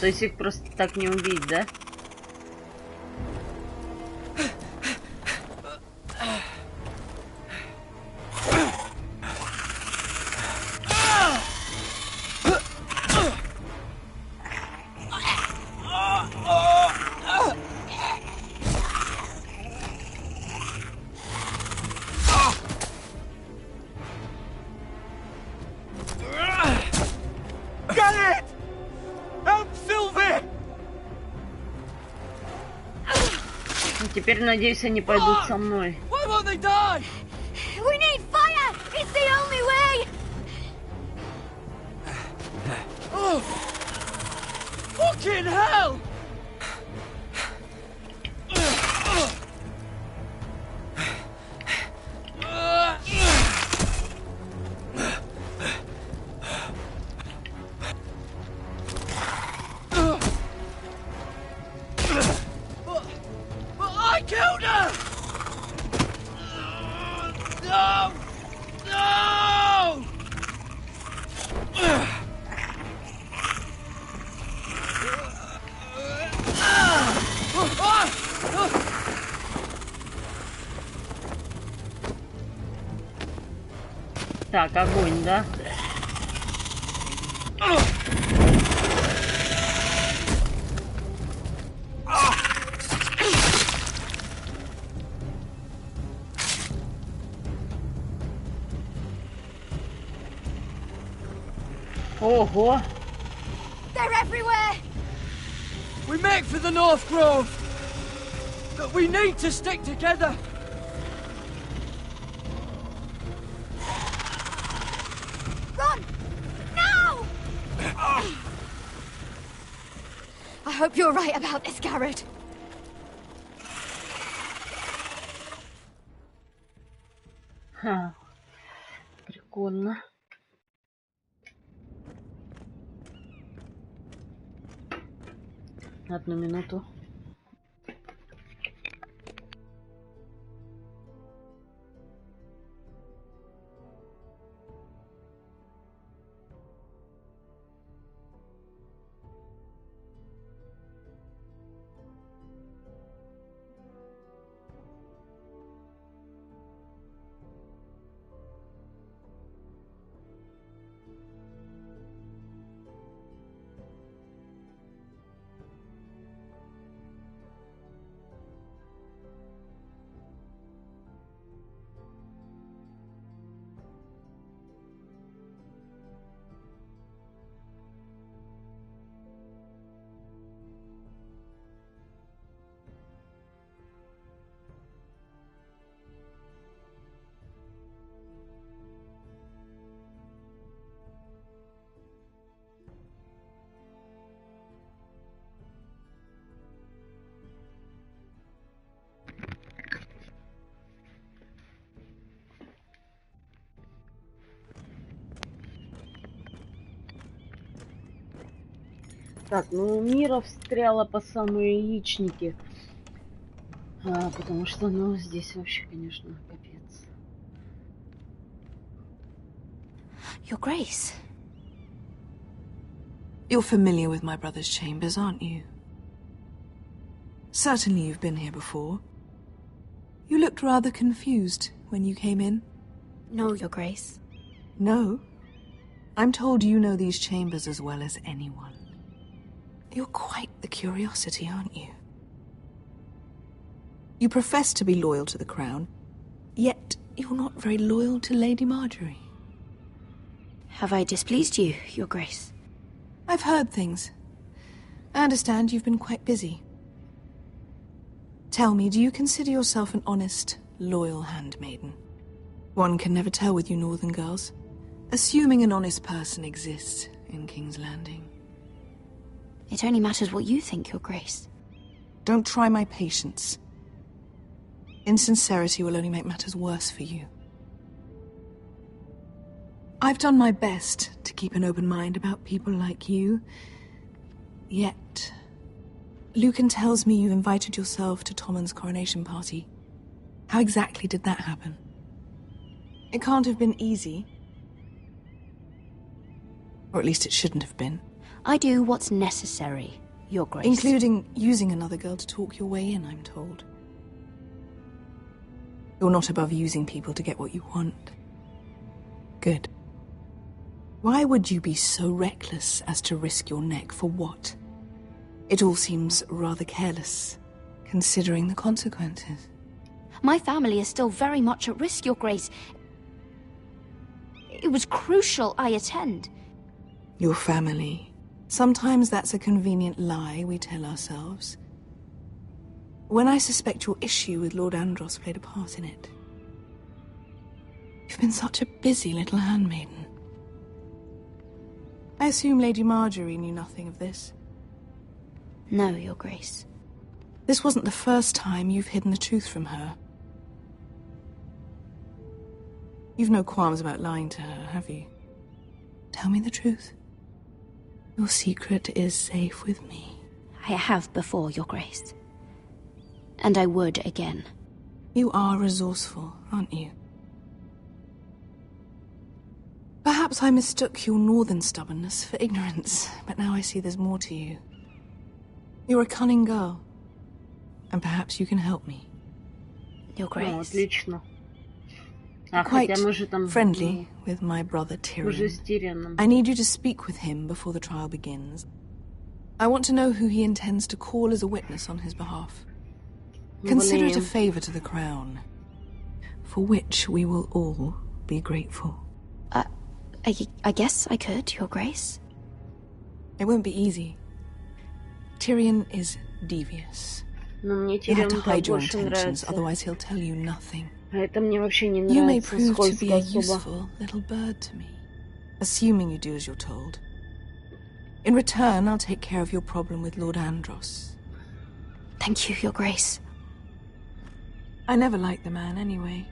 То есть их просто так не убить, да? Теперь, надеюсь, они пойдут со мной. Why won't they die? We need fire! It's the only way! Oh! Fucking hell! Так, огонь, да? Ого! They're everywhere! We make for the North Grove, but we need to stick together. Run! Now! I hope you're right about this, Garrett. Ха, прикольно. Одну минуту. Так, ну Мира встряла по самые яичники. Потому что, ну, здесь вообще, конечно, капец. Your Grace. You're familiar with my brother's chambers, aren't you? Certainly you've been here before. You looked rather confused when you came in. No, Your Grace. No? I'm told you know these chambers as well as anyone. You're quite the curiosity, aren't you? You profess to be loyal to the crown, yet you're not very loyal to Lady Marjorie. Have I displeased you, Your Grace? I've heard things. I understand you've been quite busy. Tell me, do you consider yourself an honest, loyal handmaiden? One can never tell with you northern girls. Assuming an honest person exists in King's Landing. It only matters what you think, Your Grace. Don't try my patience. Insincerity will only make matters worse for you. I've done my best to keep an open mind about people like you. Yet, Lucan tells me you invited yourself to Tommen's coronation party. How exactly did that happen? It can't have been easy. Or at least it shouldn't have been. I do what's necessary, Your Grace. Including using another girl to talk your way in, I'm told. You're not above using people to get what you want. Good. Why would you be so reckless as to risk your neck for what? It all seems rather careless, considering the consequences. My family is still very much at risk, Your Grace. It was crucial I attend. Your family. Sometimes that's a convenient lie we tell ourselves. When I suspect your issue with Lord Andros played a part in it. You've been such a busy little handmaiden. I assume Lady Marjorie knew nothing of this. No, Your Grace. This wasn't the first time you've hidden the truth from her. You've no qualms about lying to her, have you? Tell me the truth. Your secret is safe with me. I have before, Your Grace. And I would again. You are resourceful, aren't you? Perhaps I mistook your northern stubbornness for ignorance, but now I see there's more to you. You're a cunning girl, and perhaps you can help me. Your Grace. Ну, отлично. Quite friendly with my brother Tyrion. I need you to speak with him before the trial begins. I want to know who he intends to call as a witness on his behalf. Consider it a favor to the crown, for which we will all be grateful. I guess I could, Your Grace. It won't be easy. Tyrion is devious. You have to hide your intentions, otherwise he'll tell you nothing. Это мне вообще не You may нравится, prove to be a скользко особо. useful little bird to me, assuming you do as you're told. In return, I'll take care of your problem with Lord Andros. Thank you, Your Grace. I never liked the man anyway,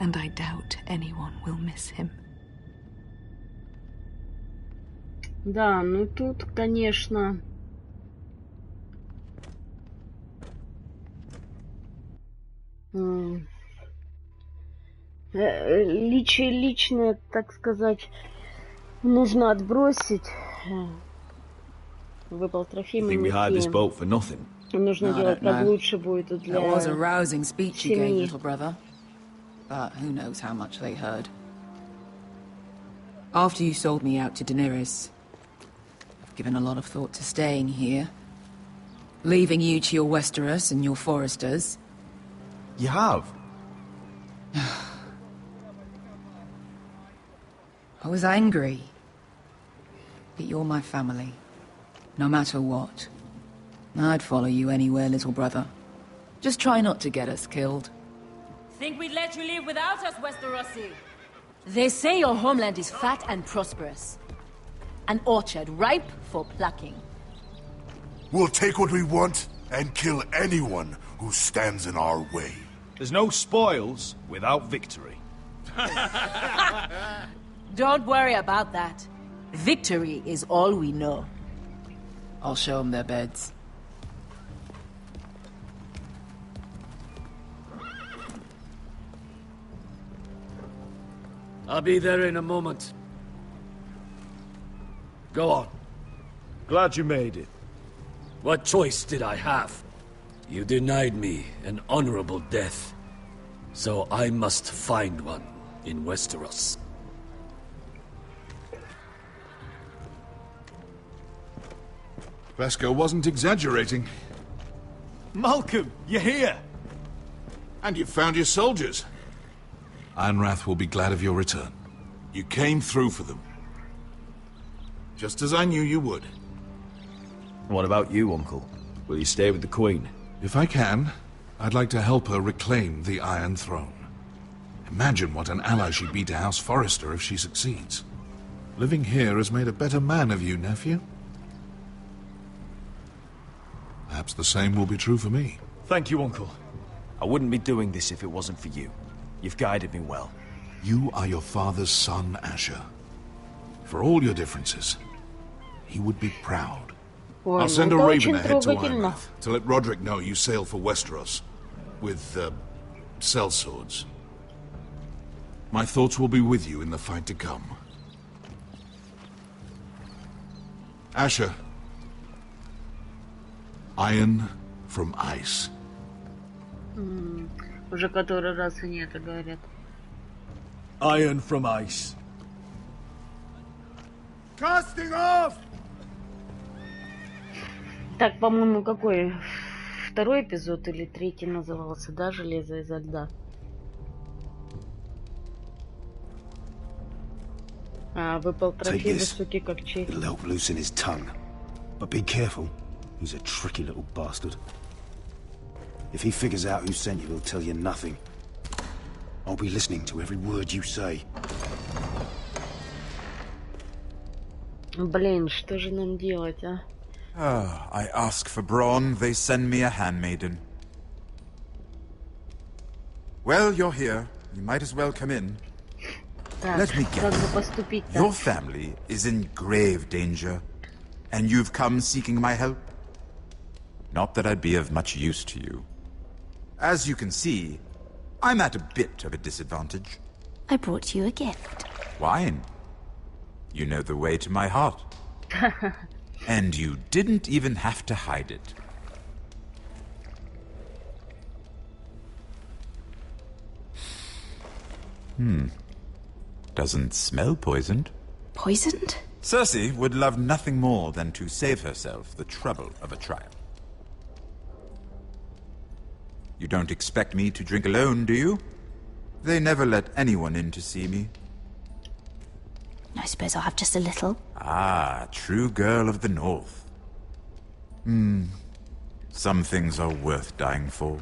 and I doubt anyone will miss him. Да, ну тут, конечно... Личное, так сказать, нужно отбросить. Выпал трофей, мы не nothing. Нужно делать как лучше будет для That was a rousing speech you gave, семьи. little brother. But who knows how much they heard. After you sold me out to Daenerys, I've given a lot of thought to staying here. Leaving you to your Westeros and your Foresters. You have? I was angry. But you're my family. No matter what. I'd follow you anywhere, little brother. Just try not to get us killed. Think we'd let you live without us, Westerosi? They say your homeland is fat and prosperous. An orchard ripe for plucking. We'll take what we want and kill anyone who stands in our way. There's no spoils without victory. Don't worry about that. Victory is all we know. I'll show them their beds. I'll be there in a moment. Go on. Glad you made it. What choice did I have? You denied me an honorable death. So I must find one in Westeros. Vesco wasn't exaggerating. Malcolm, you're here! And you've found your soldiers. Ironrath will be glad of your return. You came through for them. Just as I knew you would. What about you, Uncle? Will you stay with the Queen? If I can, I'd like to help her reclaim the Iron Throne. Imagine what an ally she'd be to House Forrester if she succeeds. Living here has made a better man of you, nephew. Perhaps the same will be true for me. Thank you, Uncle. I wouldn't be doing this if it wasn't for you. You've guided me well. You are your father's son, Asher. For all your differences, he would be proud. Ой, I'll send a это raven очень ahead to трогательно. Ironrath to let Roderick know you sail for Westeros with sellswords. My thoughts will be with you in the fight to come. Asher. Iron from ice. Уже который раз они это говорят. Iron from ice. Casting off! Так, по-моему, какой? Второй эпизод или третий назывался, да, «Железо изо льда»? А, выпал трофей высокий, как череп. It'll help loosen his tongue. But be careful. He's a tricky little bastard. If he figures out who sent you, he'll tell you nothing. I'll be listening to every word you say. Блин, что же нам делать, а? I ask for brawn, they send me a handmaiden. Well, you're here. You might as well come in. Так, Let me как guess. бы поступить-то? Your family is in grave danger, and you've come seeking my help? Not that I'd be of much use to you. As you can see, I'm at a bit of a disadvantage. I brought you a gift. Wine. You know the way to my heart. And you didn't even have to hide it. Doesn't smell poisoned. Poisoned? Cersei would love nothing more than to save herself the trouble of a trial. You don't expect me to drink alone, do you? They never let anyone in to see me. I suppose I'll have just a little. Ah, true girl of the North. Some things are worth dying for.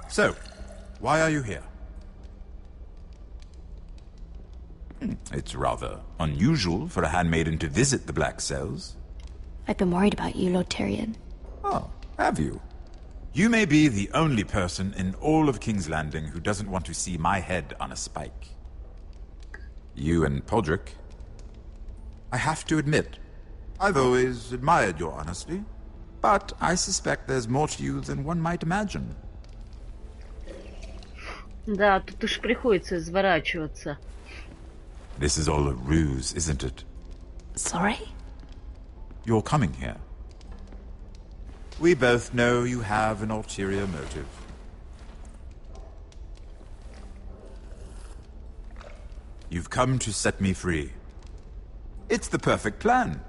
So, why are you here? It's rather unusual for a handmaiden to visit the Black Cells. I've been worried about you, Lord Tyrion. Oh, have you? You may be the only person in all of King's Landing who doesn't want to see my head on a spike. You and Podrick. I have to admit, I've always admired your honesty, but I suspect there's more to you than one might imagine. Да, тут уж приходится изворачиваться. This is all a ruse, isn't it? Sorry? You're coming here. We both know you have an ulterior motive. You've come to set me free. It's the perfect plan.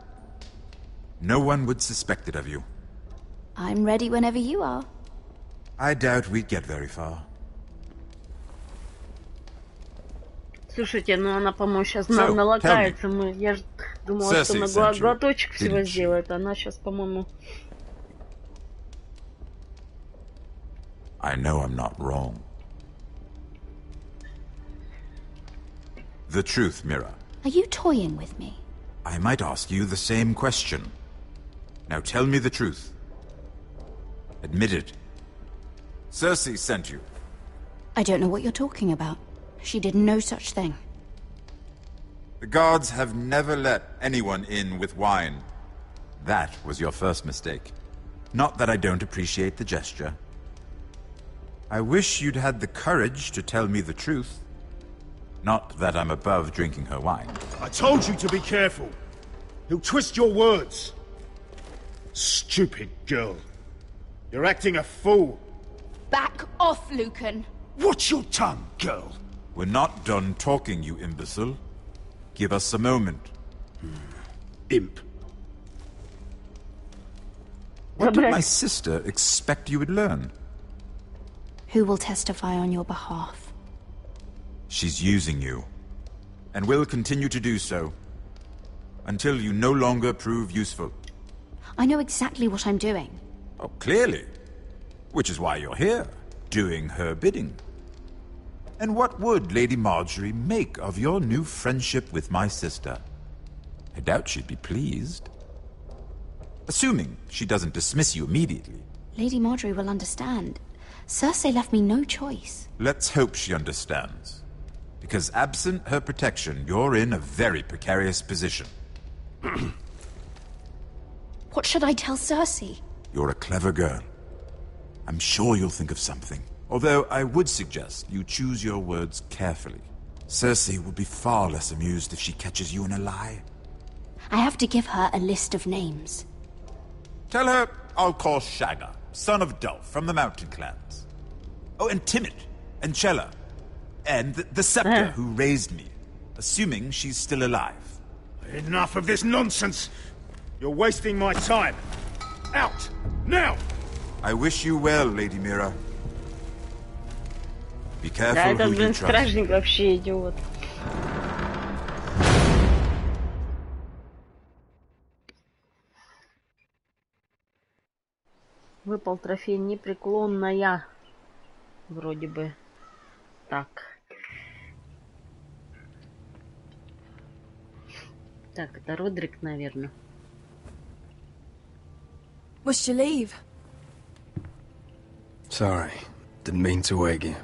No one would suspect it of you. I'm ready whenever you are. I doubt we'd get very far. Слушайте, ну она, по-моему, сейчас налокается. Я же думала, что на глоточек всего сделает. Она сейчас, по-моему... I know I'm not wrong. The truth, Mira. Are you toying with me? I might ask you the same question. Now tell me the truth. Admit it. Cersei sent you. I don't know what you're talking about. She did no such thing. The guards have never let anyone in with wine. That was your first mistake. Not that I don't appreciate the gesture. I wish you'd had the courage to tell me the truth. Not that I'm above drinking her wine. I told you to be careful. He'll twist your words. Stupid girl. You're acting a fool. Back off, Lucan. Watch your tongue, girl. We're not done talking, you imbecile. Give us a moment. Imp. What did my sister expect you would learn? Who will testify on your behalf? She's using you. And will continue to do so. Until you no longer prove useful. I know exactly what I'm doing. Oh, clearly. Which is why you're here, doing her bidding. And what would Lady Marjorie make of your new friendship with my sister? I doubt she'd be pleased. Assuming she doesn't dismiss you immediately. Lady Marjorie will understand. Cersei left me no choice. Let's hope she understands. Because absent her protection, you're in a very precarious position. What should I tell Cersei? You're a clever girl. I'm sure you'll think of something. Although I would suggest you choose your words carefully. Cersei will be far less amused if she catches you in a lie. I have to give her a list of names. Tell her I'll call Shagga, son of Dolph, from the Mountain Clans. Oh, and Timid, and Chella, and the Scepter who raised me, assuming she's still alive. Enough of this nonsense! You're wasting my time! Out! Now! I wish you well, Lady Mira. Be careful Да, этот, who you блин, trust. стражник вообще идиот. Выпал трофей непреклонная. Вроде бы так. Так, это Родрик, наверное. Must you leave? Sorry. Didn't mean to wake you.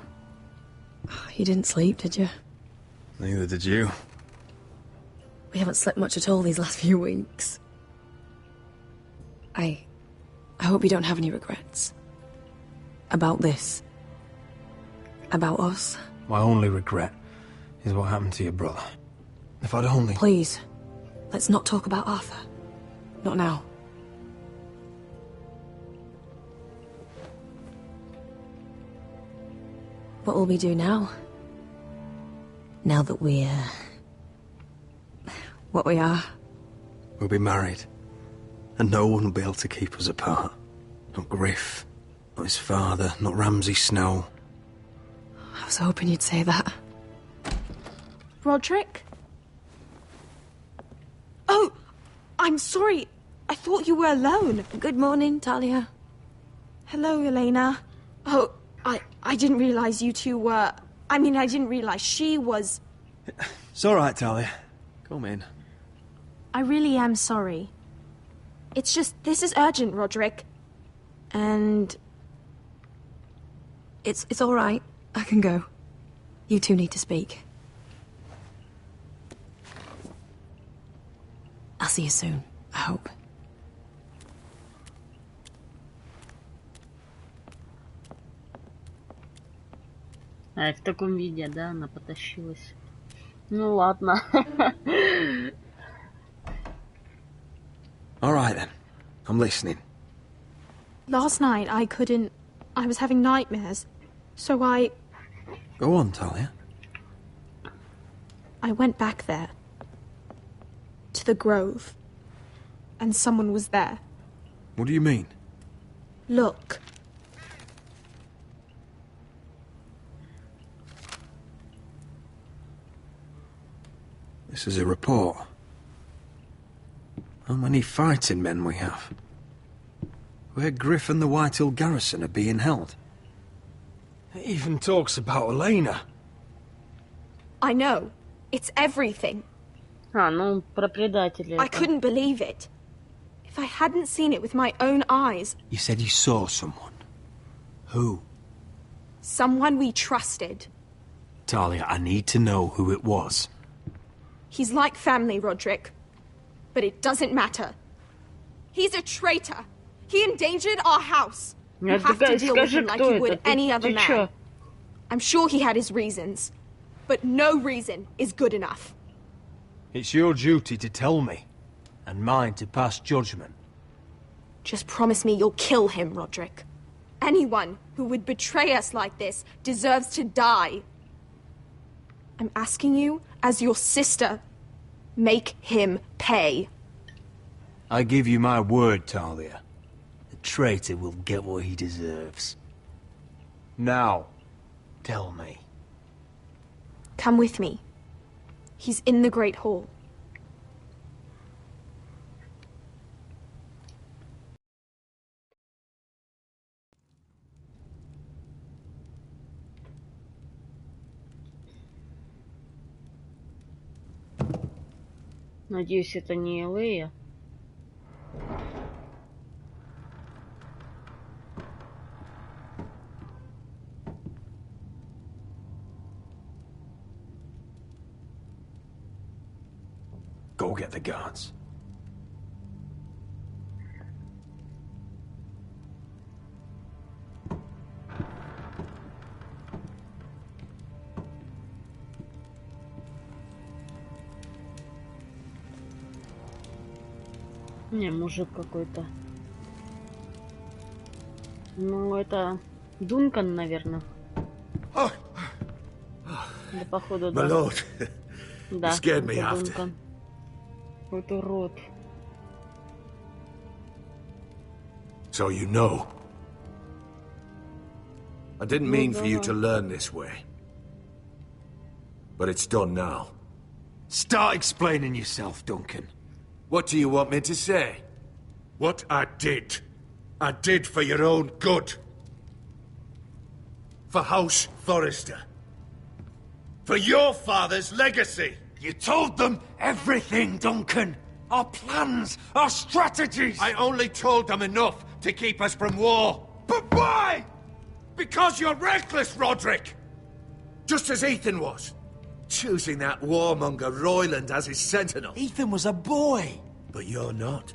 You didn't sleep, did you? Neither did you. We haven't slept much at all these last few weeks. I hope you don't have any regrets. About this. About us. My only regret is what happened to your brother. If I'd only... Please, let's not talk about Arthur. Not now. What will we do now? Now that we're... what we are? We'll be married. And no one will be able to keep us apart. Not Griff, not his father, not Ramsay Snow. I was hoping you'd say that. Roderick? Oh, I'm sorry. I thought you were alone. Good morning, Talia. Hello, Elena. Oh, I didn't realize you two were... I mean, I didn't realize she was... It's all right, Talia. Come in. I really am sorry. It's just, this is urgent, Roderick. And... It's all right. I can go. You two need to speak. I'll see you soon, I hope. А, в таком виде, да, она потащилась. Ну ладно. All right, then. I'm listening. Last night, I couldn't... I was having nightmares. So I Go on, Talia. went back there. To the grove. And someone was there. What do you mean? Look. This is a report. How many fighting men we have? Where Griff and the Whitehill garrison are being held. It even talks about Elena. I know. It's everything. А, ну, про предателя. I couldn't believe it. If I hadn't seen it with my own eyes... You said you saw someone. Who? Someone we trusted. Talia, I need to know who it was. He's like family, Roderick. But it doesn't matter. He's a traitor. He endangered our house. You have to deal with him like you would any other man. I'm sure he had his reasons, but no reason is good enough. It's your duty to tell me, and mine to pass judgment. Just promise me you'll kill him, Roderick. Anyone who would betray us like this deserves to die. I'm asking you, as your sister, make him pay. I give you my word, Talia. The traitor will get what he deserves. Now, tell me. Come with me. He's in the Great Hall. Надеюсь, это не Элея. Go get the guards. Не, мужик какой-то. Ну, это Дункан, наверное. Да, походу, да. My lord, Да, you scared me это after. Дункан. Вот урод. So you know. I didn't mean for you to learn this way. But it's done now. Start explaining yourself, Duncan. What do you want me to say? What I did for your own good. For House Forrester. For your father's legacy. You told them everything, Duncan. Our plans, our strategies. I only told them enough to keep us from war. But why? Because you're reckless, Roderick. Just as Ethan was. Choosing that warmonger Royland as his sentinel. Ethan was a boy. But you're not.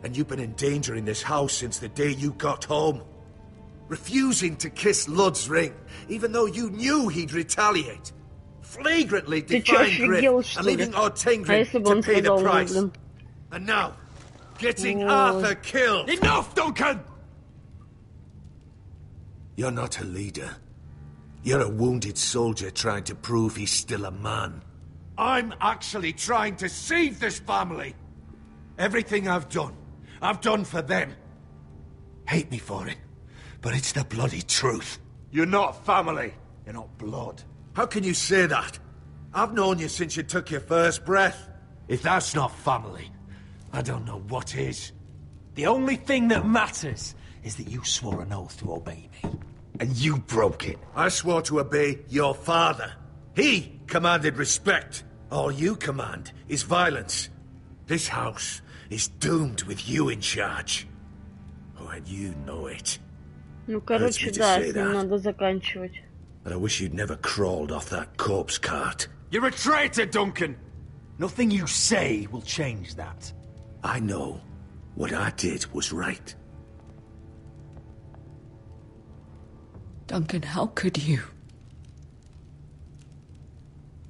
And you've been in danger in this house since the day you got home. Refusing to kiss Lud's ring, even though you knew he'd retaliate. Flagrantly defying Griff and leaving Ortingren to pay the price. And now, getting Arthur killed. Enough, Duncan! You're not a leader. You're a wounded soldier trying to prove he's still a man. I'm actually trying to save this family. Everything I've done for them. Hate me for it, but it's the bloody truth. You're not family. You're not blood. How can you say that? I've known you since you took your first breath. If that's not family, I don't know what is. The only thing that matters is that you swore an oath to obey me. And you broke it. I swore to obey your father. He commanded respect. All you command is violence. This house is doomed with you in charge. Oh, and you know it. Ну, короче, да, с ним надо заканчивать. But I wish you'd never crawled off that corpse cart. You're a traitor, Duncan! Nothing you say will change that. I know what I did was right. Duncan, how could you?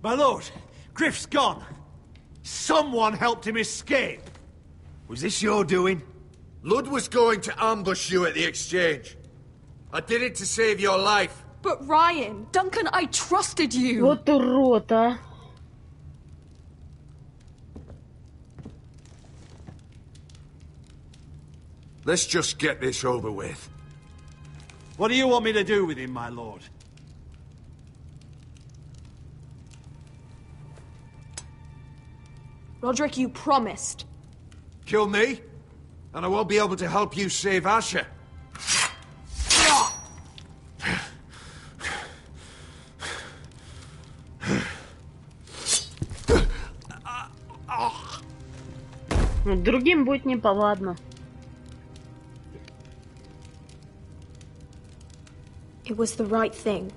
My lord, Griff's gone. Someone helped him escape. Was this your doing? Lud was going to ambush you at the exchange. I did it to save your life. But Ryan... Duncan, I trusted you! Вот урод, а. Let's just get this over with. What do you want me to do with him, my lord? Roderick, you promised. Kill me, and I won't be able to help you save Asher. Другим будет неповадно. It was the right thing.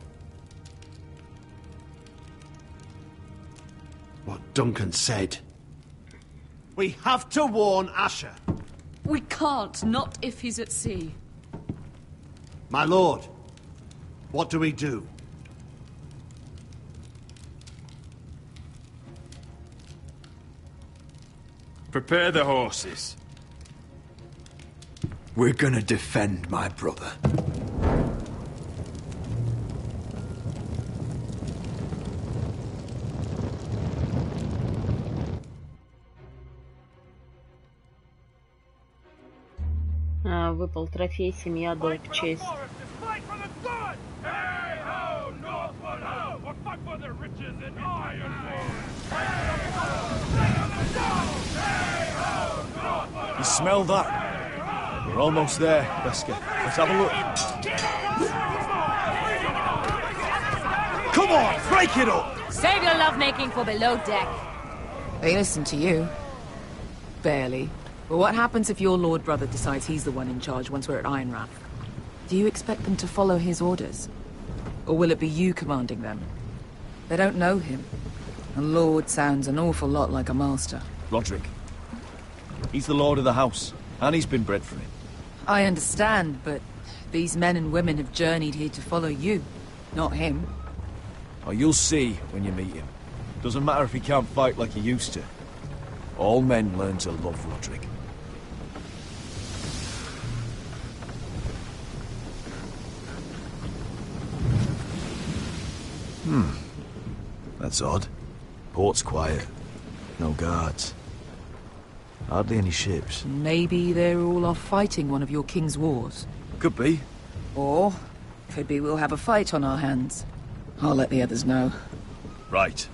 What Duncan said. We have to warn Asher. We can't, not if he's at sea. My lord, what do we do? Prepare the horses. We're gonna defend my brother. Выпал трофей, семья, долг, честь. You smell that? We're almost there, Wesker. Let's have a look. Come on, break it up! Save your lovemaking for below deck. They listen to you. Barely. But what happens if your lord brother decides he's the one in charge once we're at Ironrath? Do you expect them to follow his orders? Or will it be you commanding them? They don't know him. A lord sounds an awful lot like a master. Roderick. He's the lord of the house, and he's been bred for it. I understand, but these men and women have journeyed here to follow you, not him. Oh, you'll see when you meet him. Doesn't matter if he can't fight like he used to. All men learn to love Roderick. That's odd. Port's quiet. No guards. Hardly any ships. Maybe they're all off fighting one of your king's wars. Could be. Or, could be we'll have a fight on our hands. I'll let the others know. Right.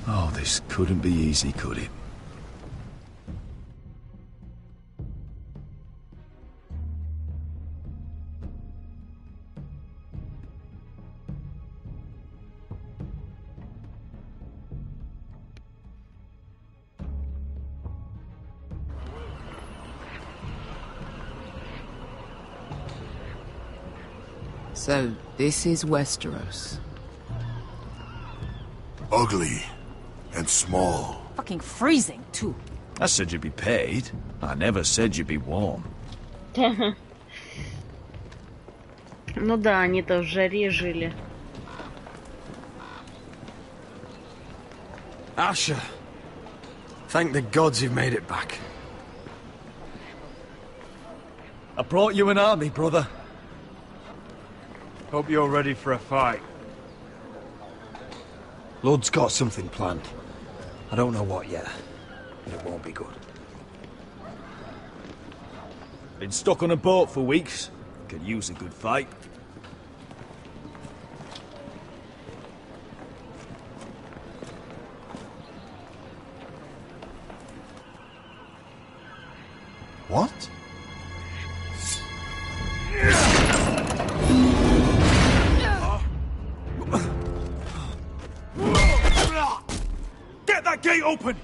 Oh, this couldn't be easy, could it? So, this is Westeros. Ugly and small. Fucking freezing, too. I said you'd be paid. I never said you'd be warm. Ну да, они-то в жаре жили. Asher, thank the gods you've made it back. I brought you an army, brother. Hope you're ready for a fight. Lord's got something planned. I don't know what yet, but it won't be good. Been stuck on a boat for weeks. Could use a good fight. What? Get that gate open!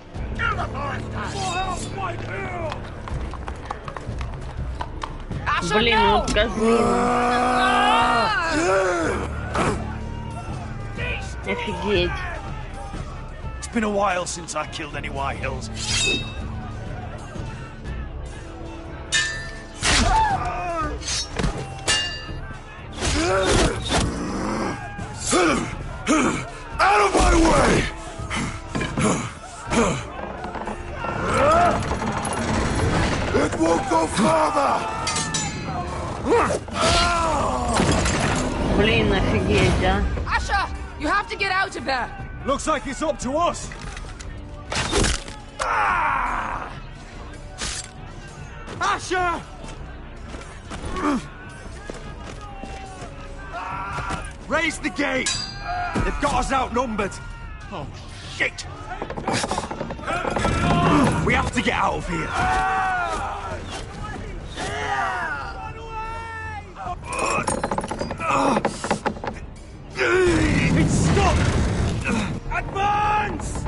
Блин, вот козлина. Офигеть. It's been a while since I killed any White Hills. Out of my way! It won't go farther! Блин, офигеть, а. Asher, you have to get out of there. Looks like it's up to us. Asher! Raise the gate! They've got us outnumbered. Oh, shit! We have to get out of here. It's stuck! Advance!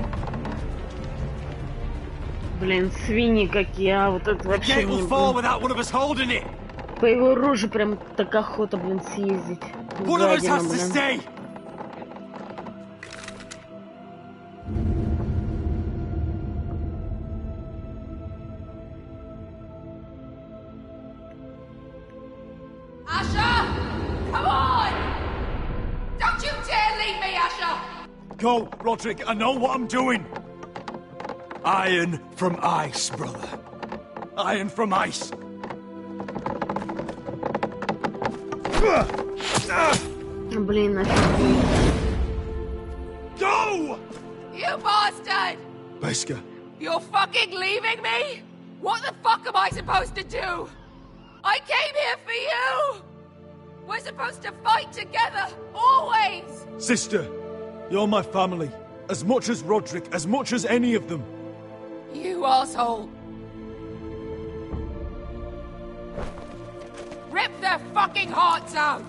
Блин, свиньи какие, а вот это вообще не... По его роже прям так охота, блин, съездить. Гадина, блин. go, Roderick. I know what I'm doing. Iron from ice, brother. Iron from ice. Блин, офигеть. Go! You bastard! Beskar. You're fucking leaving me? What the fuck am I supposed to do? I came here for you! We're supposed to fight together, always! Sister, you're my family. As much as Roderick, as much as any of them. You asshole! Rip their fucking hearts out!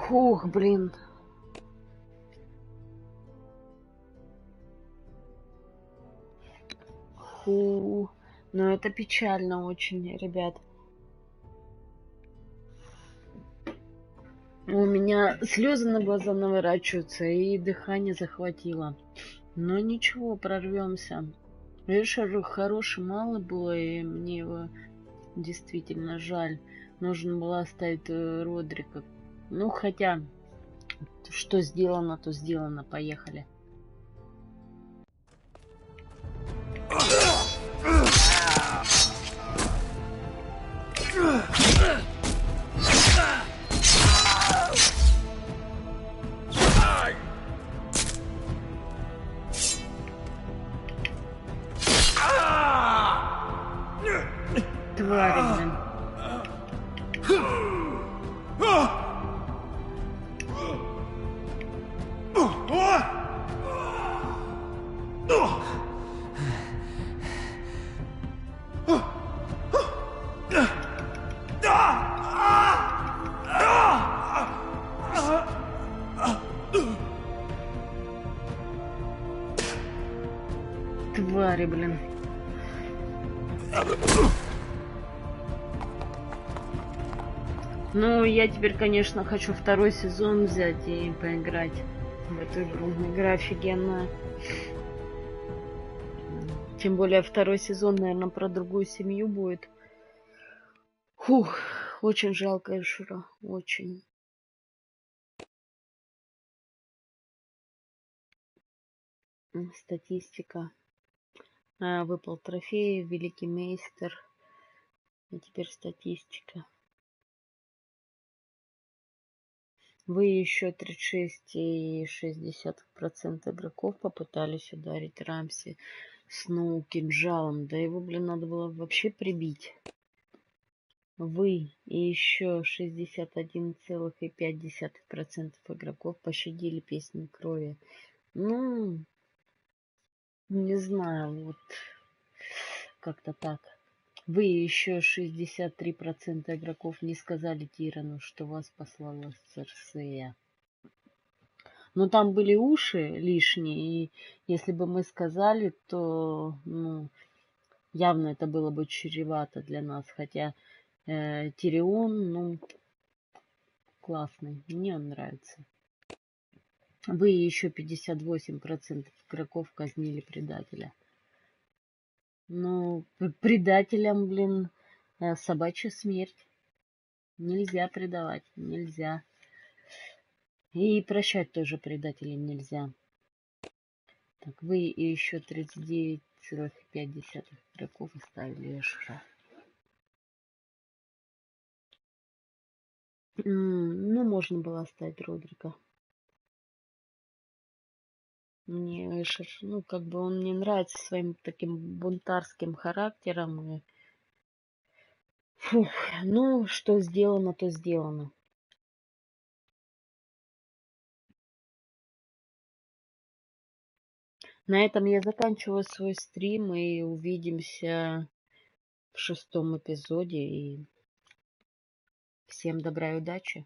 Фух, блин. Фу. Но это печально очень, ребят. У меня слезы на глаза наворачиваются и дыхание захватило. Но ничего, прорвемся. Видишь, хороший малый было, и мне его действительно жаль. Нужно было оставить Родрика. Ну, хотя, что сделано, то сделано. Поехали. Твари, блин. Твари, блин. Ну, я теперь, конечно, хочу второй сезон взять и поиграть в эту игру. Игра офигенная. Тем более второй сезон, наверное, про другую семью будет. Фух, очень жалко Эшера, очень. Статистика. Выпал трофей, великий мейстер. И теперь статистика. Вы еще 36,6% игроков попытались ударить Рамси Сноу кинжалом. Да его, блин, надо было вообще прибить. Вы и еще 61,5% игроков пощадили песню крови. Ну, не знаю, вот как-то так. Вы и еще 63% игроков не сказали Тирану, что вас послала Церсея. Но там были уши лишние, и если бы мы сказали, то ну, явно это было бы чревато для нас. Хотя Тирион, ну, классный, мне он нравится. Вы и еще 58% игроков казнили предателя. Ну, предателям, блин, собачья смерть. Нельзя предавать, нельзя. И прощать тоже предателям нельзя. Так, вы и еще 39,5 игроков оставили Эшера. Ну, можно было оставить Родрика. Мне Эшер, ну, как бы он мне нравится своим таким бунтарским характером. И... Фух, ну, что сделано, то сделано. На этом я заканчиваю свой стрим, и увидимся в 6-м эпизоде. И всем добра и удачи.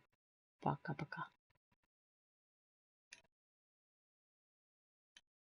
Пока-пока.